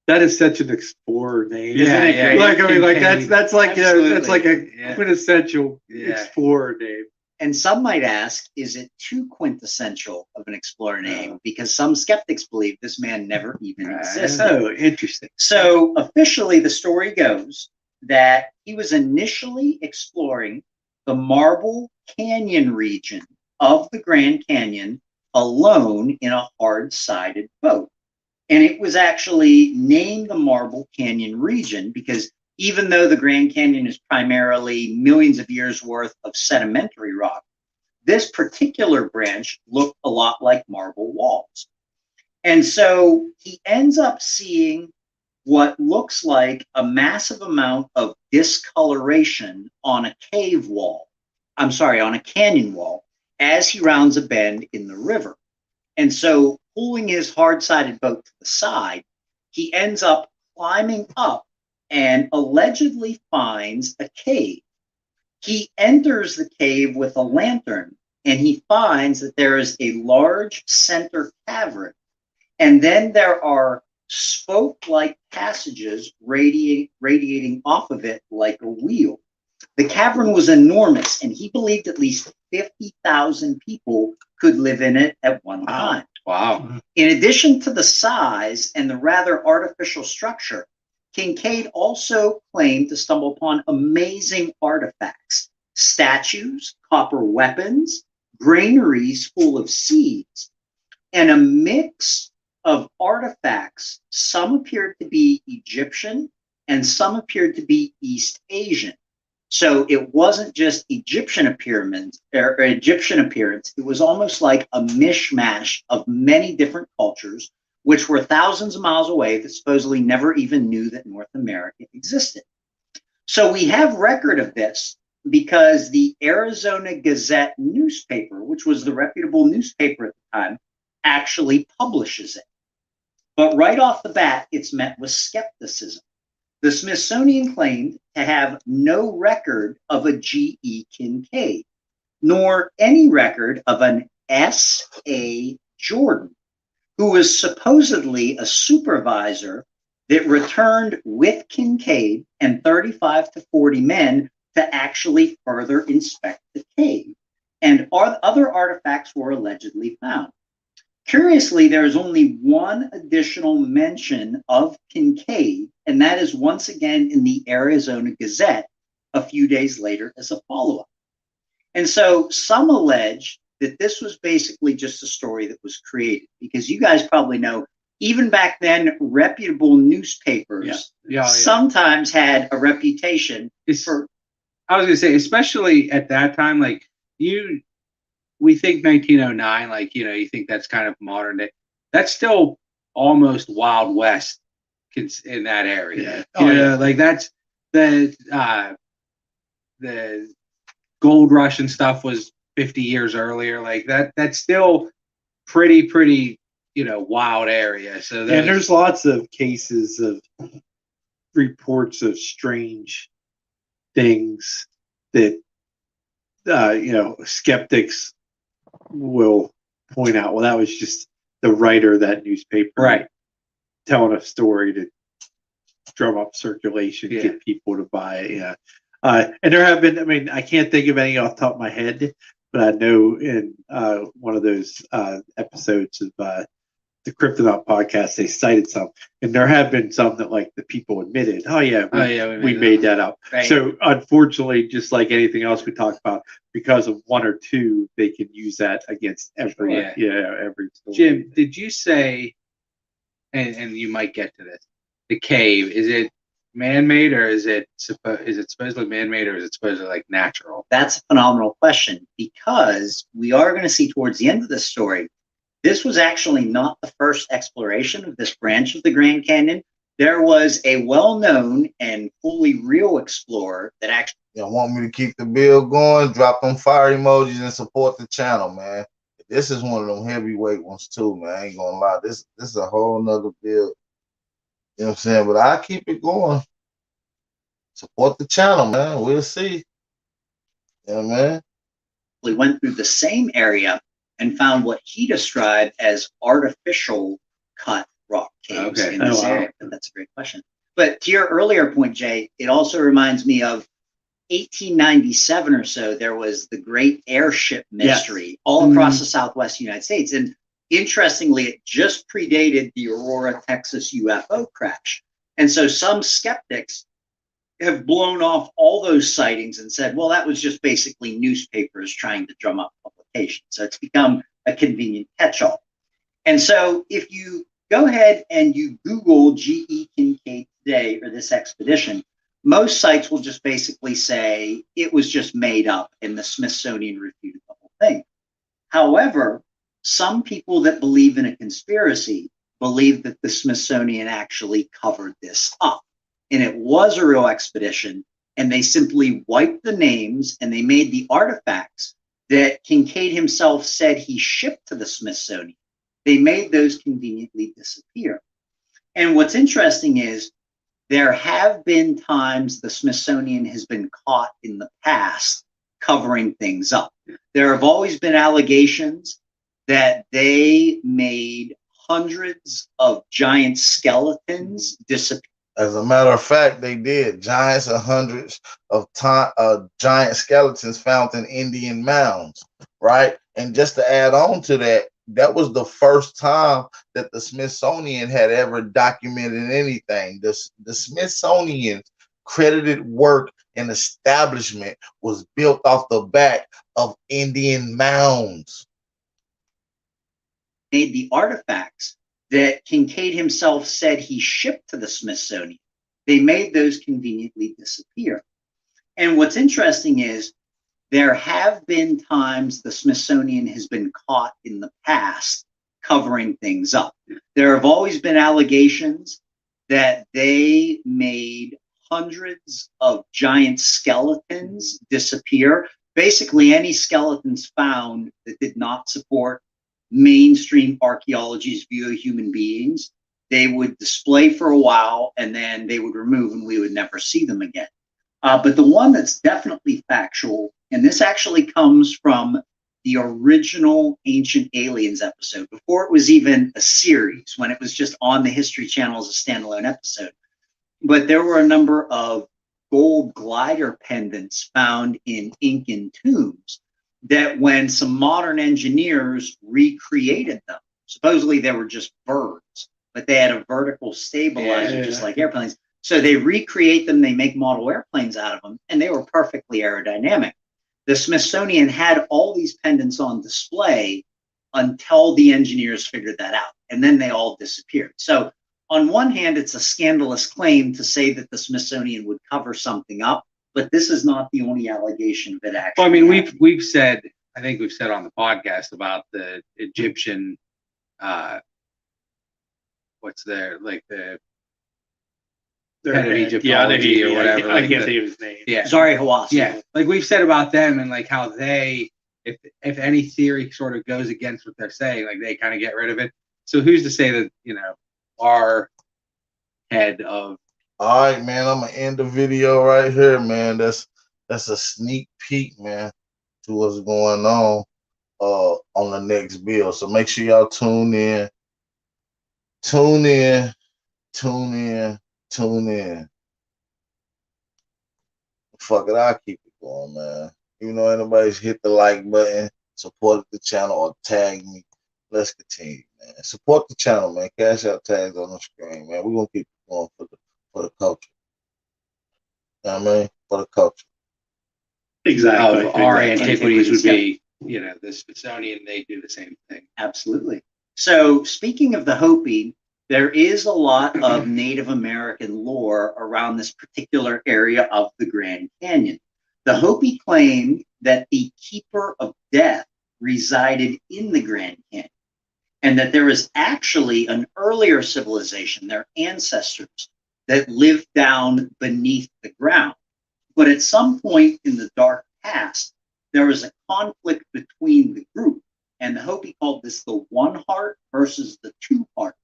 That is such an explorer name, isn't it? Yeah, like I mean, like that's like that's like a Yeah. quintessential Yeah. explorer name. And some might ask, is it too quintessential of an explorer name? Because some skeptics believe this man never even existed. Oh, interesting. So officially, the story goes that he was initially exploring the Marble Canyon region of the Grand Canyon alone in a hard-sided boat. And it was actually named the Marble Canyon region because even though the Grand Canyon is primarily millions of years worth of sedimentary rock, this particular branch looked a lot like marble walls. And so he ends up seeing what looks like a massive amount of discoloration on a cave wall. I'm sorry, on a canyon wall as he rounds a bend in the river. And so pulling his hard-sided boat to the side, he ends up climbing up and allegedly finds a cave. He enters the cave with a lantern and he finds that there is a large center cavern. And then there are spoke-like passages radiating off of it like a wheel. The cavern was enormous, and he believed at least 50,000 people could live in it at one time. Wow. In addition to the size and the rather artificial structure, Kincaid also claimed to stumble upon amazing artifacts, statues, copper weapons, granaries full of seeds, and a mix of artifacts. Some appeared to be Egyptian and some appeared to be East Asian. So it wasn't just Egyptian appearance, it was almost like a mishmash of many different cultures, which were thousands of miles away that supposedly never even knew that North America existed. So we have record of this because the Arizona Gazette newspaper, which was the reputable newspaper at the time, actually publishes it. But right off the bat, it's met with skepticism. The Smithsonian claimed to have no record of a G.E. Kincaid, nor any record of an S.A. Jordan, who was supposedly a supervisor that returned with Kincaid and 35 to 40 men to actually further inspect the cave. And other artifacts were allegedly found. Curiously, there is only one additional mention of Kincaid, and that is once again in the Arizona Gazette a few days later as a follow-up. And so some allege that this was basically just a story that was created, because you guys probably know, even back then, reputable newspapers sometimes had a reputation for. I was going to say, especially at that time, like we think 1909, like, you know, you think that's kind of modern day. That's still almost Wild West in that area. Yeah. Like that's the gold rush and stuff was 50 years earlier. Like that's still pretty, you know, wild area. So there's lots of cases of reports of strange things that, you know, skeptics will point out, well, that was just the writer of that newspaper, right, telling a story to drum up circulation, get people to buy it. And there have been, I mean, I can't think of any off the top of my head, but I know in one of those episodes of the Kryptonaut podcast, they cited some, and there have been some that like the people admitted, we made that up. Right. So unfortunately, just like anything else we talked about, because of one or two, they can use that against every every story. Jim, did you say, and you might get to this, the cave, is it man-made or is it supposedly man-made or is it supposedly like natural? That's a phenomenal question, because we are going to see towards the end of this story, this was actually not the first exploration of this branch of the Grand Canyon. There was a well-known and fully real explorer that actually. Y'all want me to keep the bill going? Drop them fire emojis and support the channel, man. This is one of them heavyweight ones too, man. I ain't gonna lie. This is a whole nother build. You know what I'm saying? But I keep it going. Support the channel, man. We'll see. Yeah, man. We went through the same area and found what he described as artificial cut rock caves in this area. But that's a great question. But to your earlier point, Jay, it also reminds me of 1897 or so. There was the Great Airship Mystery all across the Southwest United States. And interestingly, it just predated the Aurora, Texas UFO crash. And so some skeptics have blown off all those sightings and said, well, that was just basically newspapers trying to drum up publication. So it's become a convenient catch-all. And so if you go ahead and you Google G.E. Kincaid today or this expedition, most sites will just basically say it was just made up and the Smithsonian refuted the whole thing. However, some people that believe in a conspiracy believe that the Smithsonian actually covered this up. And it was a real expedition, and they simply wiped the names and they made the artifacts that Kincaid himself said he shipped to the Smithsonian. They made those conveniently disappear. And what's interesting is there have been times the Smithsonian has been caught in the past covering things up. There have always been allegations that they made hundreds of giant skeletons disappear. As a matter of fact, they did. Giants and hundreds of giant skeletons found in Indian mounds, right? And just to add on to that, that was the first time that the Smithsonian had ever documented anything. The Smithsonian's credited work and establishment was built off the back of Indian mounds. Made the artifacts that Kincaid himself said he shipped to the Smithsonian. They made those conveniently disappear. And what's interesting is there have been times the Smithsonian has been caught in the past covering things up. There have always been allegations that they made hundreds of giant skeletons disappear. Basically, any skeletons found that did not support mainstream archaeology's view of human beings, they would display for a while and then they would remove and we would never see them again. But the one that's definitely factual, and this actually comes from the original Ancient Aliens episode, before it was even a series, when it was just on the History Channel as a standalone episode. But there were a number of gold glider pendants found in Incan tombs that when some modern engineers recreated them, supposedly they were just birds, but they had a vertical stabilizer, just like airplanes. So they recreate them, they make model airplanes out of them, and they were perfectly aerodynamic. The Smithsonian had all these pendants on display until the engineers figured that out, and then they all disappeared. So on one hand, it's a scandalous claim to say that the Smithsonian would cover something up, but this is not the only allegation of it actually. Well, I mean, we've said, I think we've said on the podcast about the Egyptian, what's their, like the head of Egyptology or whatever. I can't think of his name. Yeah. Zari Hawass. Yeah. Like we've said about them and like how they, if any theory sort of goes against what they're saying, like they kind of get rid of it. So who's to say that, you know, our head of. All right, man, I'm gonna end the video right here, man. That's a sneak peek, man, to what's going on the next bill. So make sure y'all tune in. Fuck it, I'll keep it going, man. Even though anybody's hit the like button, support the channel or tag me. Let's continue, man. Support the channel, man. Cash out tags on the screen, man. We're gonna keep going for the culture. You know what I mean? For the culture. Exactly. Of our Exactly. antiquities would be, the Smithsonian, they do the same thing. Absolutely. So, speaking of the Hopi, there is a lot of Native American lore around this particular area of the Grand Canyon. The Hopi claim that the Keeper of Death resided in the Grand Canyon, and that there was actually an earlier civilization, their ancestors, that lived down beneath the ground. But at some point in the dark past, there was a conflict between the group, and the Hopi called this the one heart versus the two heart.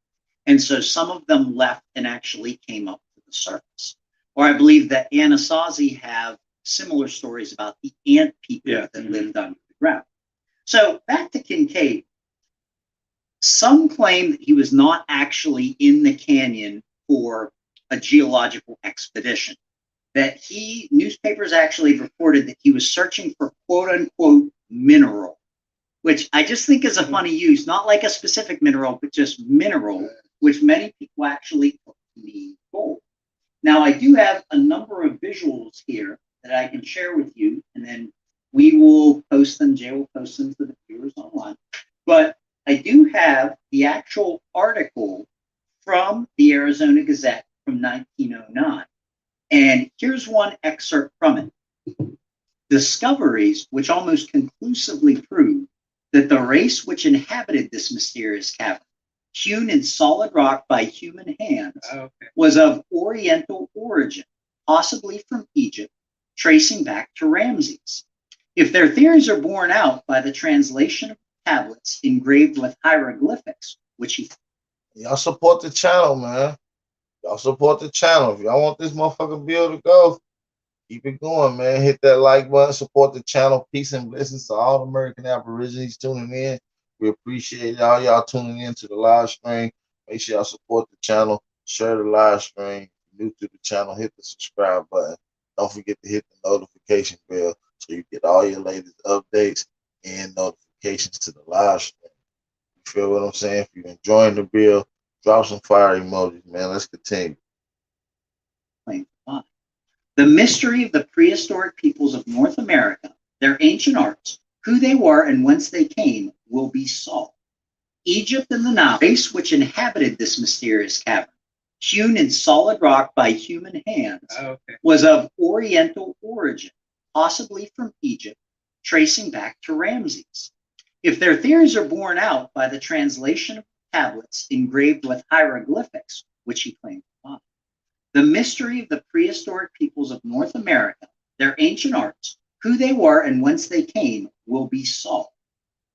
And so some of them left and actually came up to the surface. Or I believe that Anasazi have similar stories about the ant people that lived under the ground. So back to Kincaid. Some claim that he was not actually in the canyon for a geological expedition. That newspapers actually reported that he was searching for quote unquote mineral, which I just think is a funny use, not like a specific mineral, but just mineral, which many people actually took to mean gold. Now, I do have a number of visuals here that I can share with you, and then we will post them, Jay will post them to the viewers online. But I do have the actual article from the Arizona Gazette from 1909. And here's one excerpt from it. Discoveries which almost conclusively prove that the race which inhabited this mysterious cavern, hewn in solid rock by human hands, was of Oriental origin, possibly from Egypt, tracing back to Ramses. If their theories are borne out by the translation of tablets engraved with hieroglyphics, which he... Y'all support the channel, man. Y'all support the channel. If y'all want this motherfucking bill to go, keep it going, man. Hit that like button, support the channel. Peace and blessings to all the American Aborigines tuning in. We appreciate y'all tuning in to the live stream. Make sure y'all support the channel. Share the live stream. If you're new to the channel, hit the subscribe button. Don't forget to hit the notification bell so you get all your latest updates and notifications to the live stream. You feel what I'm saying? If you're enjoying the bill, drop some fire emojis, man. Let's continue. The mystery of the prehistoric peoples of North America, their ancient arts, who they were and whence they came, will be solved. Egypt and the Nile, race which inhabited this mysterious cavern, hewn in solid rock by human hands, was of Oriental origin, possibly from Egypt, tracing back to Ramses. If their theories are borne out by the translation of tablets engraved with hieroglyphics, which he claimed to find, the mystery of the prehistoric peoples of North America, their ancient arts, who they were and whence they came, will be solved.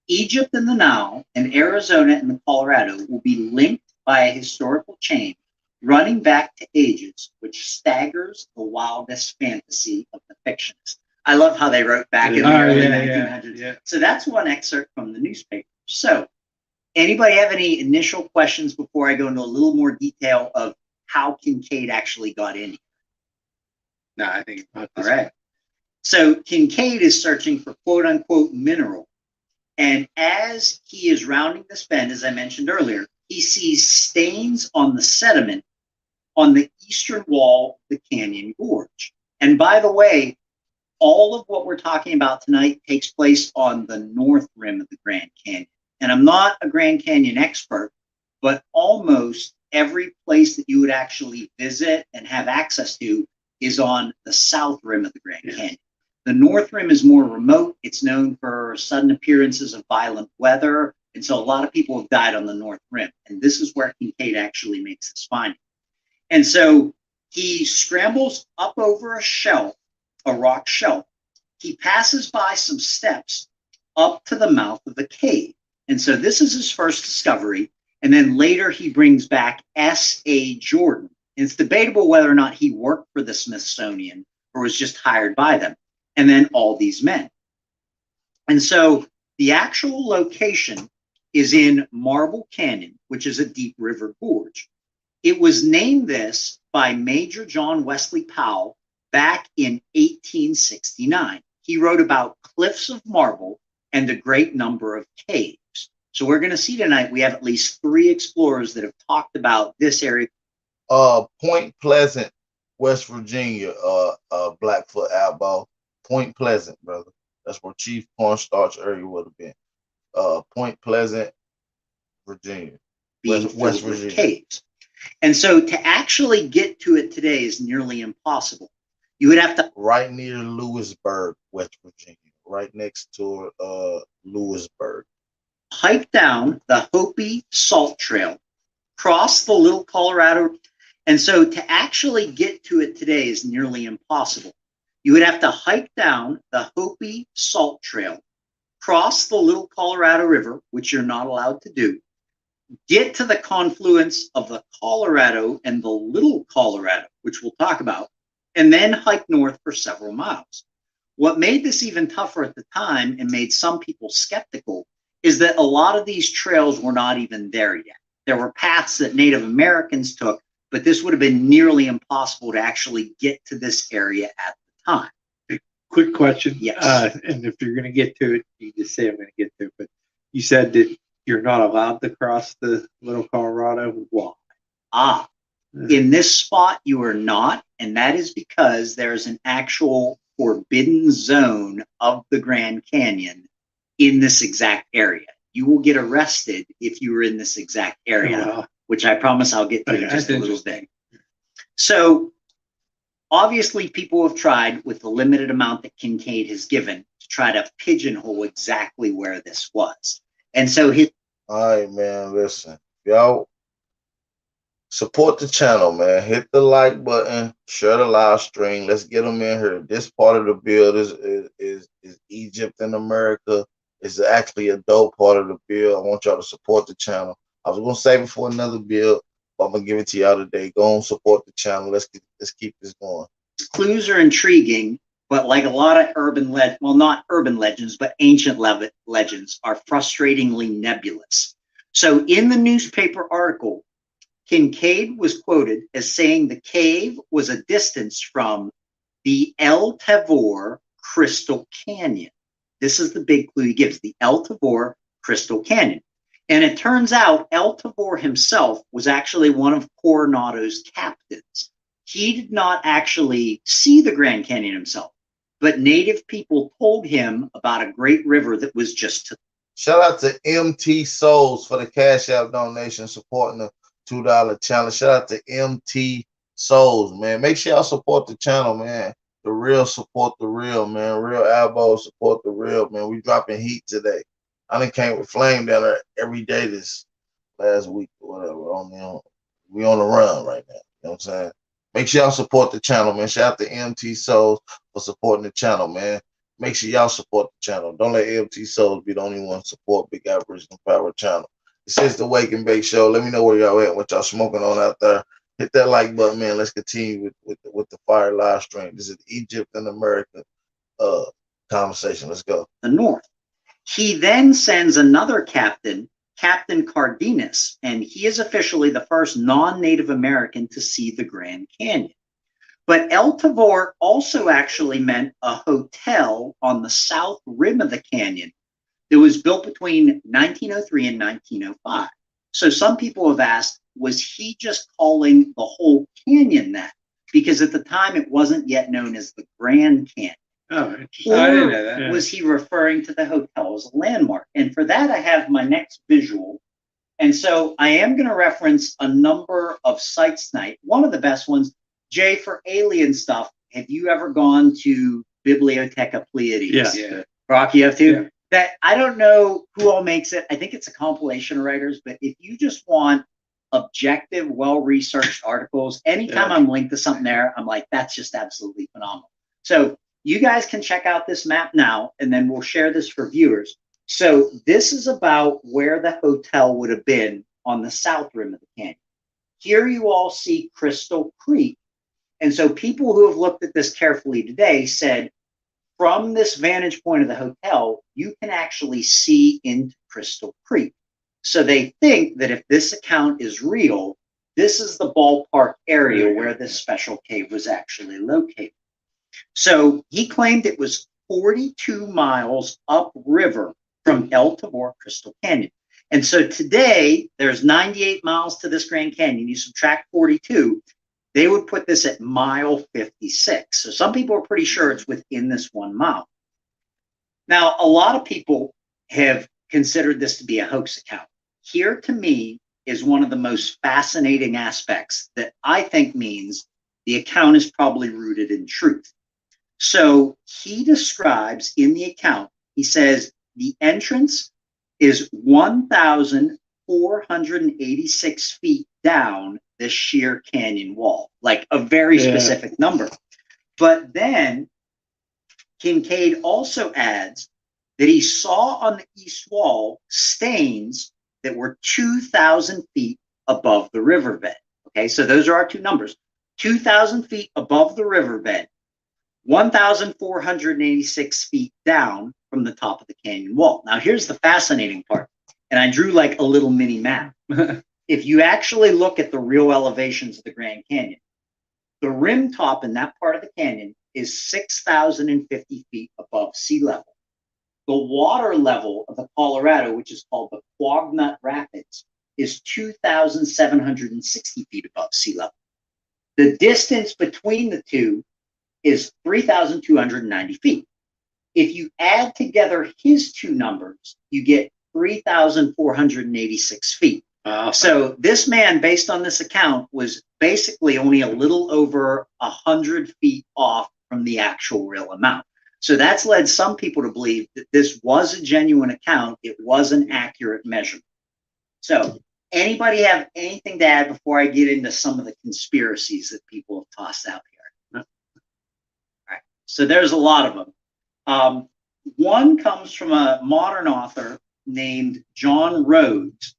Egypt and the Nile, and Arizona and the Colorado will be linked by a historical chain running back to ages which staggers the wildest fantasy of the fictionist. I love how they wrote back in the early 1900s. So that's one excerpt from the newspaper. So anybody have any initial questions before I go into a little more detail of how Kincaid actually got in here? No, I think. All right. So Kincaid is searching for quote unquote mineral. And as he is rounding this bend, as I mentioned earlier, he sees stains on the sediment on the eastern wall of the canyon gorge. And by the way, all of what we're talking about tonight takes place on the north rim of the Grand Canyon. And I'm not a Grand Canyon expert, but almost every place that you would actually visit and have access to is on the south rim of the Grand Canyon. The north rim is more remote. It's known for sudden appearances of violent weather. And so a lot of people have died on the north rim. And this is where Kincaid actually makes his finding. And so he scrambles up over a shelf, a rock shelf. He passes by some steps up to the mouth of the cave. And so this is his first discovery. And then later he brings back S.A. Jordan. And it's debatable whether or not he worked for the Smithsonian or was just hired by them. And then all these men. And so the actual location is in Marble Canyon, which is a deep river gorge. It was named this by Major John Wesley Powell back in 1869. he wrote about cliffs of marble and a great number of caves. So we're going to see tonight, we have at least 3 explorers that have talked about this area. Point Pleasant, West Virginia, Blackfoot Albo. Point Pleasant, brother. That's where Chief Cornstarch area would have been. Point Pleasant, Virginia. West Virginia. Caves. And so to actually get to it today is nearly impossible. You would have to right near Lewisburg, West Virginia, right next to Lewisburg. Hike down the Hopi Salt Trail, cross the Little Colorado. And so to actually get to it today is nearly impossible. You would have to hike down the Hopi Salt Trail, cross the Little Colorado River, which you're not allowed to do, get to the confluence of the Colorado and the Little Colorado, which we'll talk about, and then hike north for several miles. What made this even tougher at the time and made some people skeptical is that a lot of these trails were not even there yet. There were paths that Native Americans took, but this would have been nearly impossible to actually get to this area at the time. Quick question. Yes. And if you're going to get to it, you just say I'm going to get to it. But you said that you're not allowed to cross the Little Colorado. Why? In this spot, you are not, and that is because there's an actual forbidden zone of the Grand Canyon in this exact area. You will get arrested if you were in this exact area, which I promise I'll get to in just a little bit. So obviously people have tried with the limited amount that Kincaid has given to try to pigeonhole exactly where this was. And so all right, man, listen, y'all support the channel, man. Hit the like button, share the live stream. Let's get them in here. This part of the build is Egypt in America. It's actually a dope part of the build. I want y'all to support the channel. I was gonna save it for another build, but I'm gonna give it to y'all today. Go and support the channel. Let's keep this going. Clues are intriguing, but like a lot of not urban legends, but ancient legends are frustratingly nebulous. So in the newspaper article, Kincaid was quoted as saying the cave was a distance from the El Tavor Crystal Canyon. This is the big clue he gives, the El Tavor Crystal Canyon. And it turns out El Tavor himself was actually one of Coronado's captains. He did not actually see the Grand Canyon himself, but native people told him about a great river that was just to. Shout out to MT Souls for the Cash App donation supporting the $2 challenge. Shout out to MT Souls, man. Make sure y'all support the channel, man. The real support the real, man. Real elbows support the real, man. We dropping heat today. I done came with Flame down there every day this last week or whatever. We on the run right now. You know what I'm saying? Make sure y'all support the channel, man. Shout out to MT Souls for supporting the channel, man. Make sure y'all support the channel. Don't let MT Souls be the only one support Big Aboriginal Power channel. This is the Wake and Bake Show. Let me know where y'all at, what y'all smoking on out there. Hit that like button, man. Let's continue with the fire live stream. This is Egypt and America conversation. Let's go. The North. He then sends another captain, Captain Cardenas, and he is officially the first non-Native American to see the Grand Canyon. But El Tavor also actually meant a hotel on the south rim of the canyon that was built between 1903 and 1905. So some people have asked, was he just calling the whole canyon that? Because at the time it wasn't yet known as the Grand Canyon. Oh, Or I didn't know that. was he referring to the hotel as a landmark? And for that, I have my next visual. And so I am going to reference a number of sites tonight. One of the best ones, Jay, for alien stuff, have you ever gone to Bibliotheca Pleiades? Yeah. Rock, you have to? Yeah. That I don't know who all makes it. I think it's a compilation of writers, but if you just want objective, well-researched articles, anytime I'm linked to something there, I'm like, that's just absolutely phenomenal. So you guys can check out this map now, and then we'll share this for viewers. So this is about where the hotel would have been on the south rim of the canyon. Here you all see Crystal Creek. And so people who have looked at this carefully today said, from this vantage point of the hotel, you can actually see into Crystal Creek. So they think that if this account is real, this is the ballpark area where this special cave was actually located. So he claimed it was 42 miles upriver from El Tabor Crystal Canyon. And so today, there's 98 miles to this Grand Canyon. You subtract 42, they would put this at mile 56. So some people are pretty sure it's within this 1 mile. Now, a lot of people have considered this to be a hoax account. Here, to me, is one of the most fascinating aspects that I think means the account is probably rooted in truth. So he describes in the account, he says, the entrance is 1,486 feet down the sheer canyon wall, like a very specific number. But then Kincaid also adds that he saw on the east wall stains that were 2,000 feet above the riverbed. Okay, so those are our two numbers. 2,000 feet above the riverbed, 1,486 feet down from the top of the canyon wall. Now, here's the fascinating part. And I drew like a little mini map. If you actually look at the real elevations of the Grand Canyon, the rim top in that part of the canyon is 6,050 feet above sea level. The water level of the Colorado, which is called the Quagnut Rapids, is 2,760 feet above sea level. The distance between the two is 3,290 feet. If you add together his two numbers, you get 3,486 feet. So this man, based on this account, was basically only a little over 100 feet off from the actual real amount. So that's led some people to believe that this was a genuine account. It was an accurate measurement. So anybody have anything to add before I get into some of the conspiracies that people have tossed out here? All right. So there's a lot of them. One comes from a modern author named John Rhodes.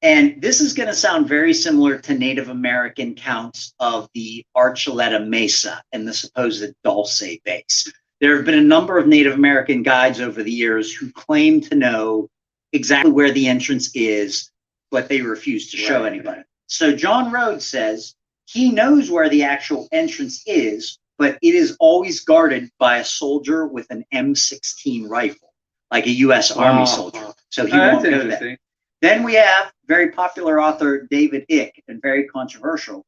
And this is going to sound very similar to Native American counts of the Archuleta Mesa and the supposed Dulce base. There have been a number of Native American guides over the years who claim to know exactly where the entrance is, but they refuse to show anybody. So John Rhodes says he knows where the actual entrance is, but it is always guarded by a soldier with an M16 rifle, like a U.S. Army soldier. So he won't go there. Then we have very popular author David Icke, and very controversial.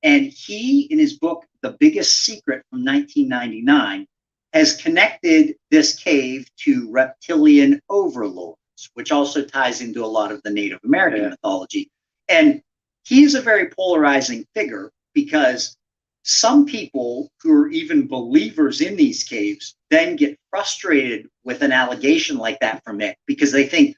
And he, in his book, The Biggest Secret from 1999, has connected this cave to reptilian overlords, which also ties into a lot of the Native American mythology. And he's a very polarizing figure because some people who are even believers in these caves then get frustrated with an allegation like that from Icke because they think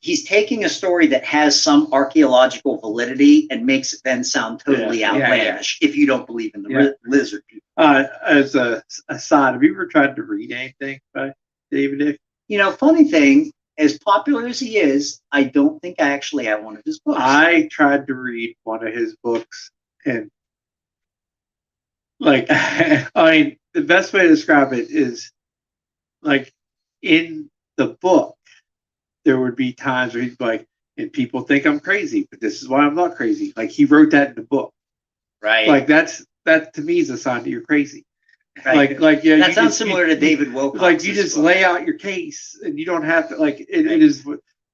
he's taking a story that has some archaeological validity and makes it then sound totally outlandish if you don't believe in the lizard people. As a aside, have you ever tried to read anything by David Icke? You know, funny thing, as popular as he is, I don't think I actually have one of his books. I tried to read one of his books, and like, I mean, the best way to describe it is like in the book, there would be times where he'd be like, and people think I'm crazy, but this is why I'm not crazy. Like he wrote that in the book. Right. Like that to me is a sign that you're crazy. Right. Like yeah. That sounds similar to David Wilcox. Like you just lay out your case and you don't have to like it is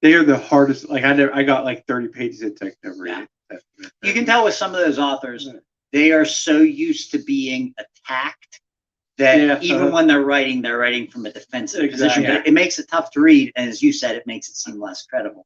they are the hardest. Like I got like 30 pages into it. Never read it. You can tell with some of those authors, they are so used to being attacked that even when they're writing from a defensive position. But it makes it tough to read, and as you said, it makes it seem less credible.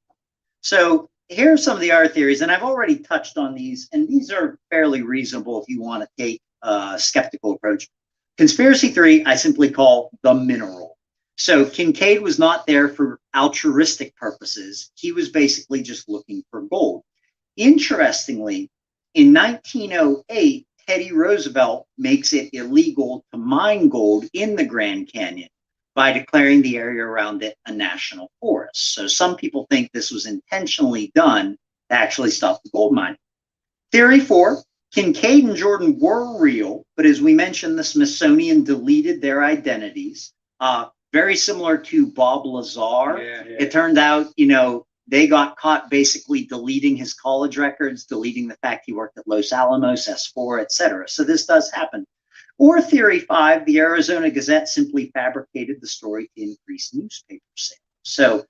So here are some of the other theories, and I've already touched on these, and these are fairly reasonable if you want to take a skeptical approach. Conspiracy 3, I simply call the mineral. So Kincaid was not there for altruistic purposes. He was basically just looking for gold. Interestingly, in 1908, Teddy Roosevelt makes it illegal to mine gold in the Grand Canyon by declaring the area around it a national forest. So some people think this was intentionally done to actually stop the gold mining. Theory 4, Kincaid and Jordan were real, but as we mentioned, the Smithsonian deleted their identities. Very similar to Bob Lazar. It turned out, you know, they got caught basically deleting his college records, deleting the fact he worked at Los Alamos, S4, etc. So this does happen. Or theory 5, the Arizona Gazette simply fabricated the story to increase newspaper sales. So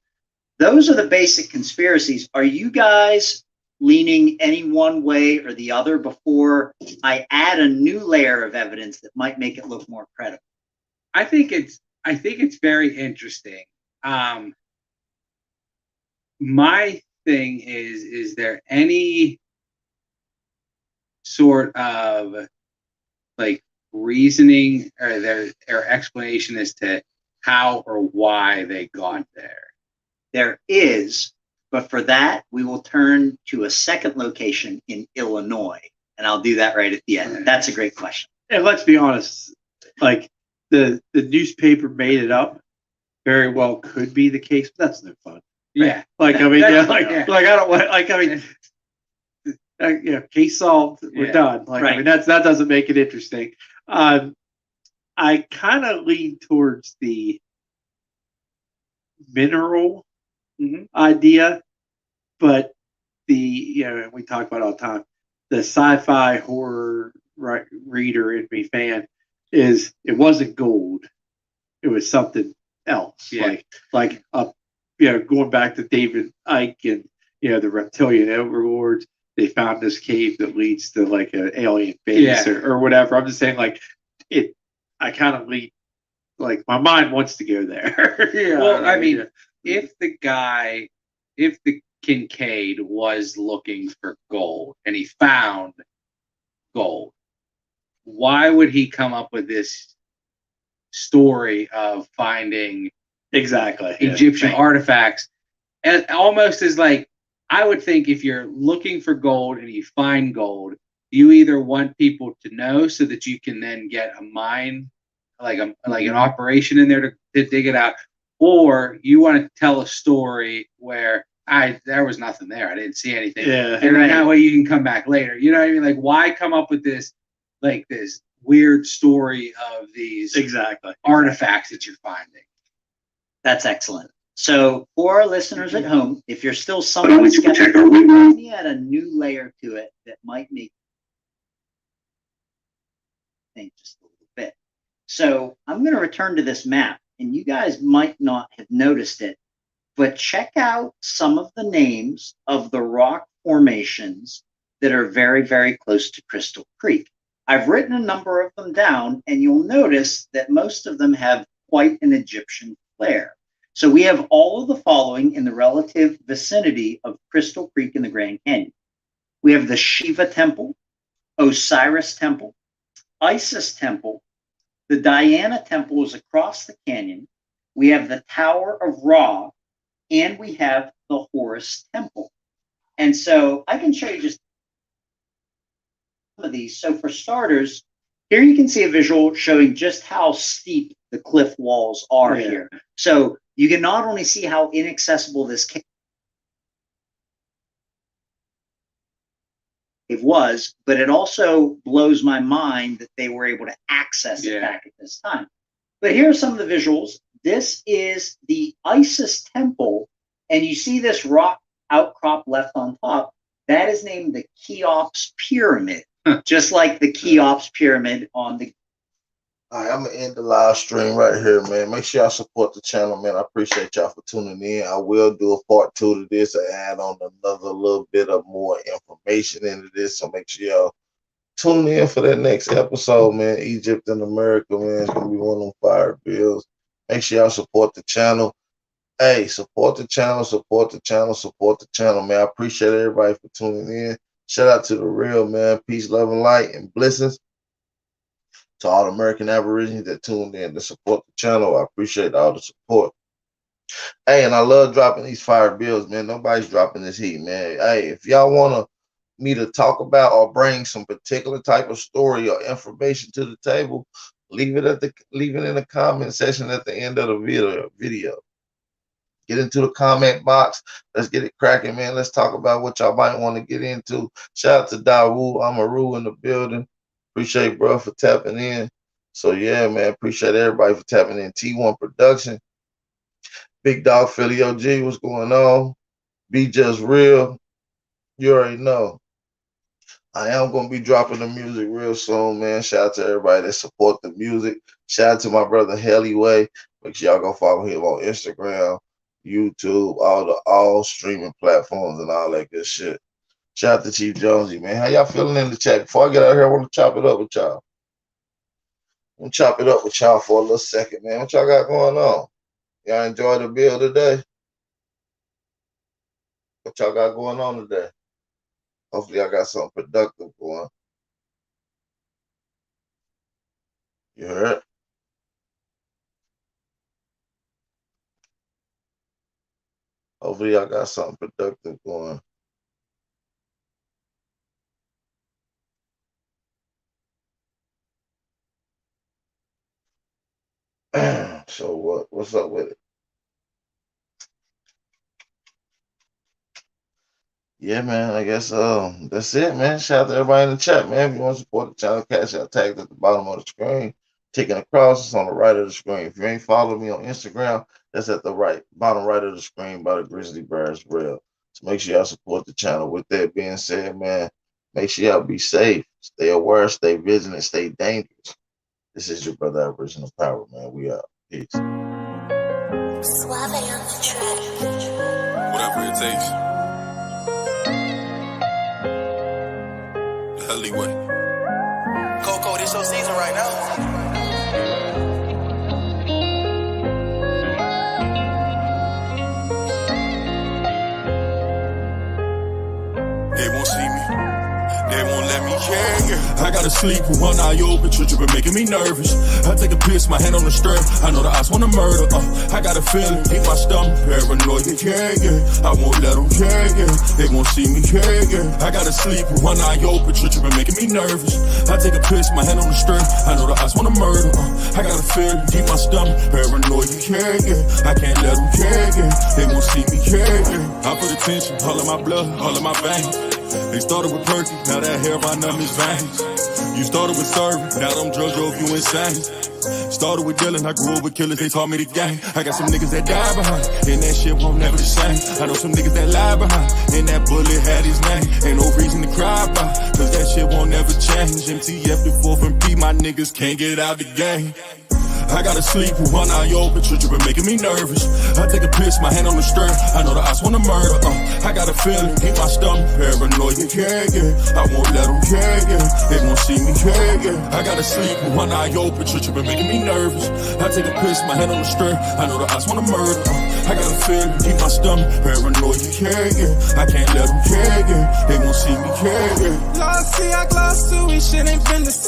those are the basic conspiracies. Are you guys leaning any one way or the other before I add a new layer of evidence that might make it look more credible? I think it's very interesting. My thing is there any sort of like reasoning or explanation as to how or why they got there? There is, but for that, we will turn to a second location in Illinois, and I'll do that right at the end. That's a great question. And let's be honest, like the newspaper made it up. Very well could be the case, but that's no fun. Yeah. Like, I mean, yeah, like I don't want, like, I mean, yeah, case solved, we're done. Like, I mean, that doesn't make it interesting. I kind of lean towards the mineral idea, but we talk about it all the time. The sci-fi horror reader in me fan is it wasn't gold, it was something else. Yeah. Like going back to David Icke and the reptilian overlords. They found this cave that leads to like an alien base or whatever. I'm just saying, like, I kind of lead, like, my mind wants to go there. Well, I mean, if the Kincaid was looking for gold and he found gold, why would he come up with this story of finding Egyptian artifacts? And almost as like, I would think if you're looking for gold and you find gold, you either want people to know so that you can then get a mine, like an operation in there to dig it out, or you want to tell a story where there was nothing there, I didn't see anything, and then that way you can come back later. You know what I mean? Like, why come up with this weird story of these artifacts that you're finding? That's excellent. So for our listeners at home, if you're still somewhat skeptical, let me add a new layer to it that might make think just a little bit. So I'm going to return to this map, and you guys might not have noticed it, but check out some of the names of the rock formations that are very, very close to Crystal Creek. I've written a number of them down, and you'll notice that most of them have quite an Egyptian flair. So we have all of the following in the relative vicinity of Crystal Creek in the Grand Canyon. We have the Shiva Temple, Osiris Temple, Isis Temple, the Diana Temple is across the canyon. We have the Tower of Ra, and we have the Horus Temple. And so I can show you just some of these. So for starters, here you can see a visual showing just how steep the cliff walls are here. So you can not only see how inaccessible this cave was, but it also blows my mind that they were able to access it back at this time. But here are some of the visuals. This is the Isis Temple, and you see this rock outcrop left on top. That is named the Cheops Pyramid, just like the Cheops Pyramid on the... All right, I'm going to end the live stream right here, man. Make sure y'all support the channel, man. I appreciate y'all for tuning in. I will do a part 2 to this and add on another little bit of more information into this. So make sure y'all tune in for that next episode, man. Egypt and America, man. It's going to be one of them fire bills. Make sure y'all support the channel. Hey, support the channel, support the channel, support the channel, man. I appreciate everybody for tuning in. Shout out to the real, man. Peace, love, and light, and blessings to all the American Aborigines that tuned in to support the channel. I appreciate all the support. Hey, and I love dropping these fire bills, man. Nobody's dropping this heat, man. Hey, if y'all want me to talk about or bring some particular type of story or information to the table, leave it in the comment section at the end of the video. Get into the comment box. Let's get it cracking, man. Let's talk about what y'all might want to get into. Shout out to Dawu Amaru in the building. Appreciate bro for tapping in. So yeah, man, appreciate everybody for tapping in. T1 Production. Big Dog Philly OG, what's going on? Be Just Real. You already know. I am going to be dropping the music real soon, man. Shout out to everybody that support the music. Shout out to my brother Hellyway. Make sure y'all go follow him on Instagram, YouTube, all streaming platforms and all that good shit. Shout out to Chief Jonesy, man. How y'all feeling in the chat? Before I get out here, I want to chop it up with y'all. I'm gonna chop it up with y'all for a little second, man. What y'all got going on? Y'all enjoy the bill today? What y'all got going on today? Hopefully I got something productive going. You heard? Hopefully I got something productive going. So what's up with it? Yeah, man, I guess that's it, man. Shout out to everybody in the chat, man. If you want to support the channel, cash out tagged at the bottom of the screen. Taking across, it's on the right of the screen. If you ain't following me on Instagram, that's at the bottom right of the screen by the Grizzly Bears Grill. So make sure y'all support the channel. With that being said, man, make sure y'all be safe, stay aware, stay vigilant, stay dangerous. This is your brother Aboriginal Power, man. We out. Peace. Suave on the track. Whatever it takes. The Hellyway. Coco, this your season right now. They won't see me. They won't let me care. I gotta sleep with one eye open, tripping, making me nervous. I take a piss, my hand on the strap. I know the eyes wanna murder. I got a feeling in my stomach, paranoid, yeah. I won't let them care. They won't see me care. I gotta sleep with one eye open, tripping, making me nervous. I take a piss, my hand on the strap. I know the eyes wanna murder. I got a feeling in my stomach, paranoid, yeah. I can't let them care. They won't see me care. I put attention, all in my blood, all in my veins. They started with perky, now that hair by numb is veins. You started with serving, now them drugs drove you insane. Started with dealing, I grew up with killers, they taught me the game. I got some niggas that die behind, and that shit won't never the same. I know some niggas that lie behind, and that bullet had his name. Ain't no reason to cry about, cause that shit won't never change. MTF the 4th and P, my niggas can't get out the game. I gotta sleep with one eye open, tripping, making me nervous. I take a piss, my hand on the strap. I know the eyes wanna murder. I got a feeling in my stomach, paranoid, yeah. I won't let them care. They won't see me care. I gotta sleep with one eye open, tripping, making me nervous. I take a piss, my hand on the strap. I know the eyes wanna murder. I got a feeling in my stomach, paranoid, yeah. I can't let them care. They won't see me care. Lost, see, I glossed too. We shit ain't been the same.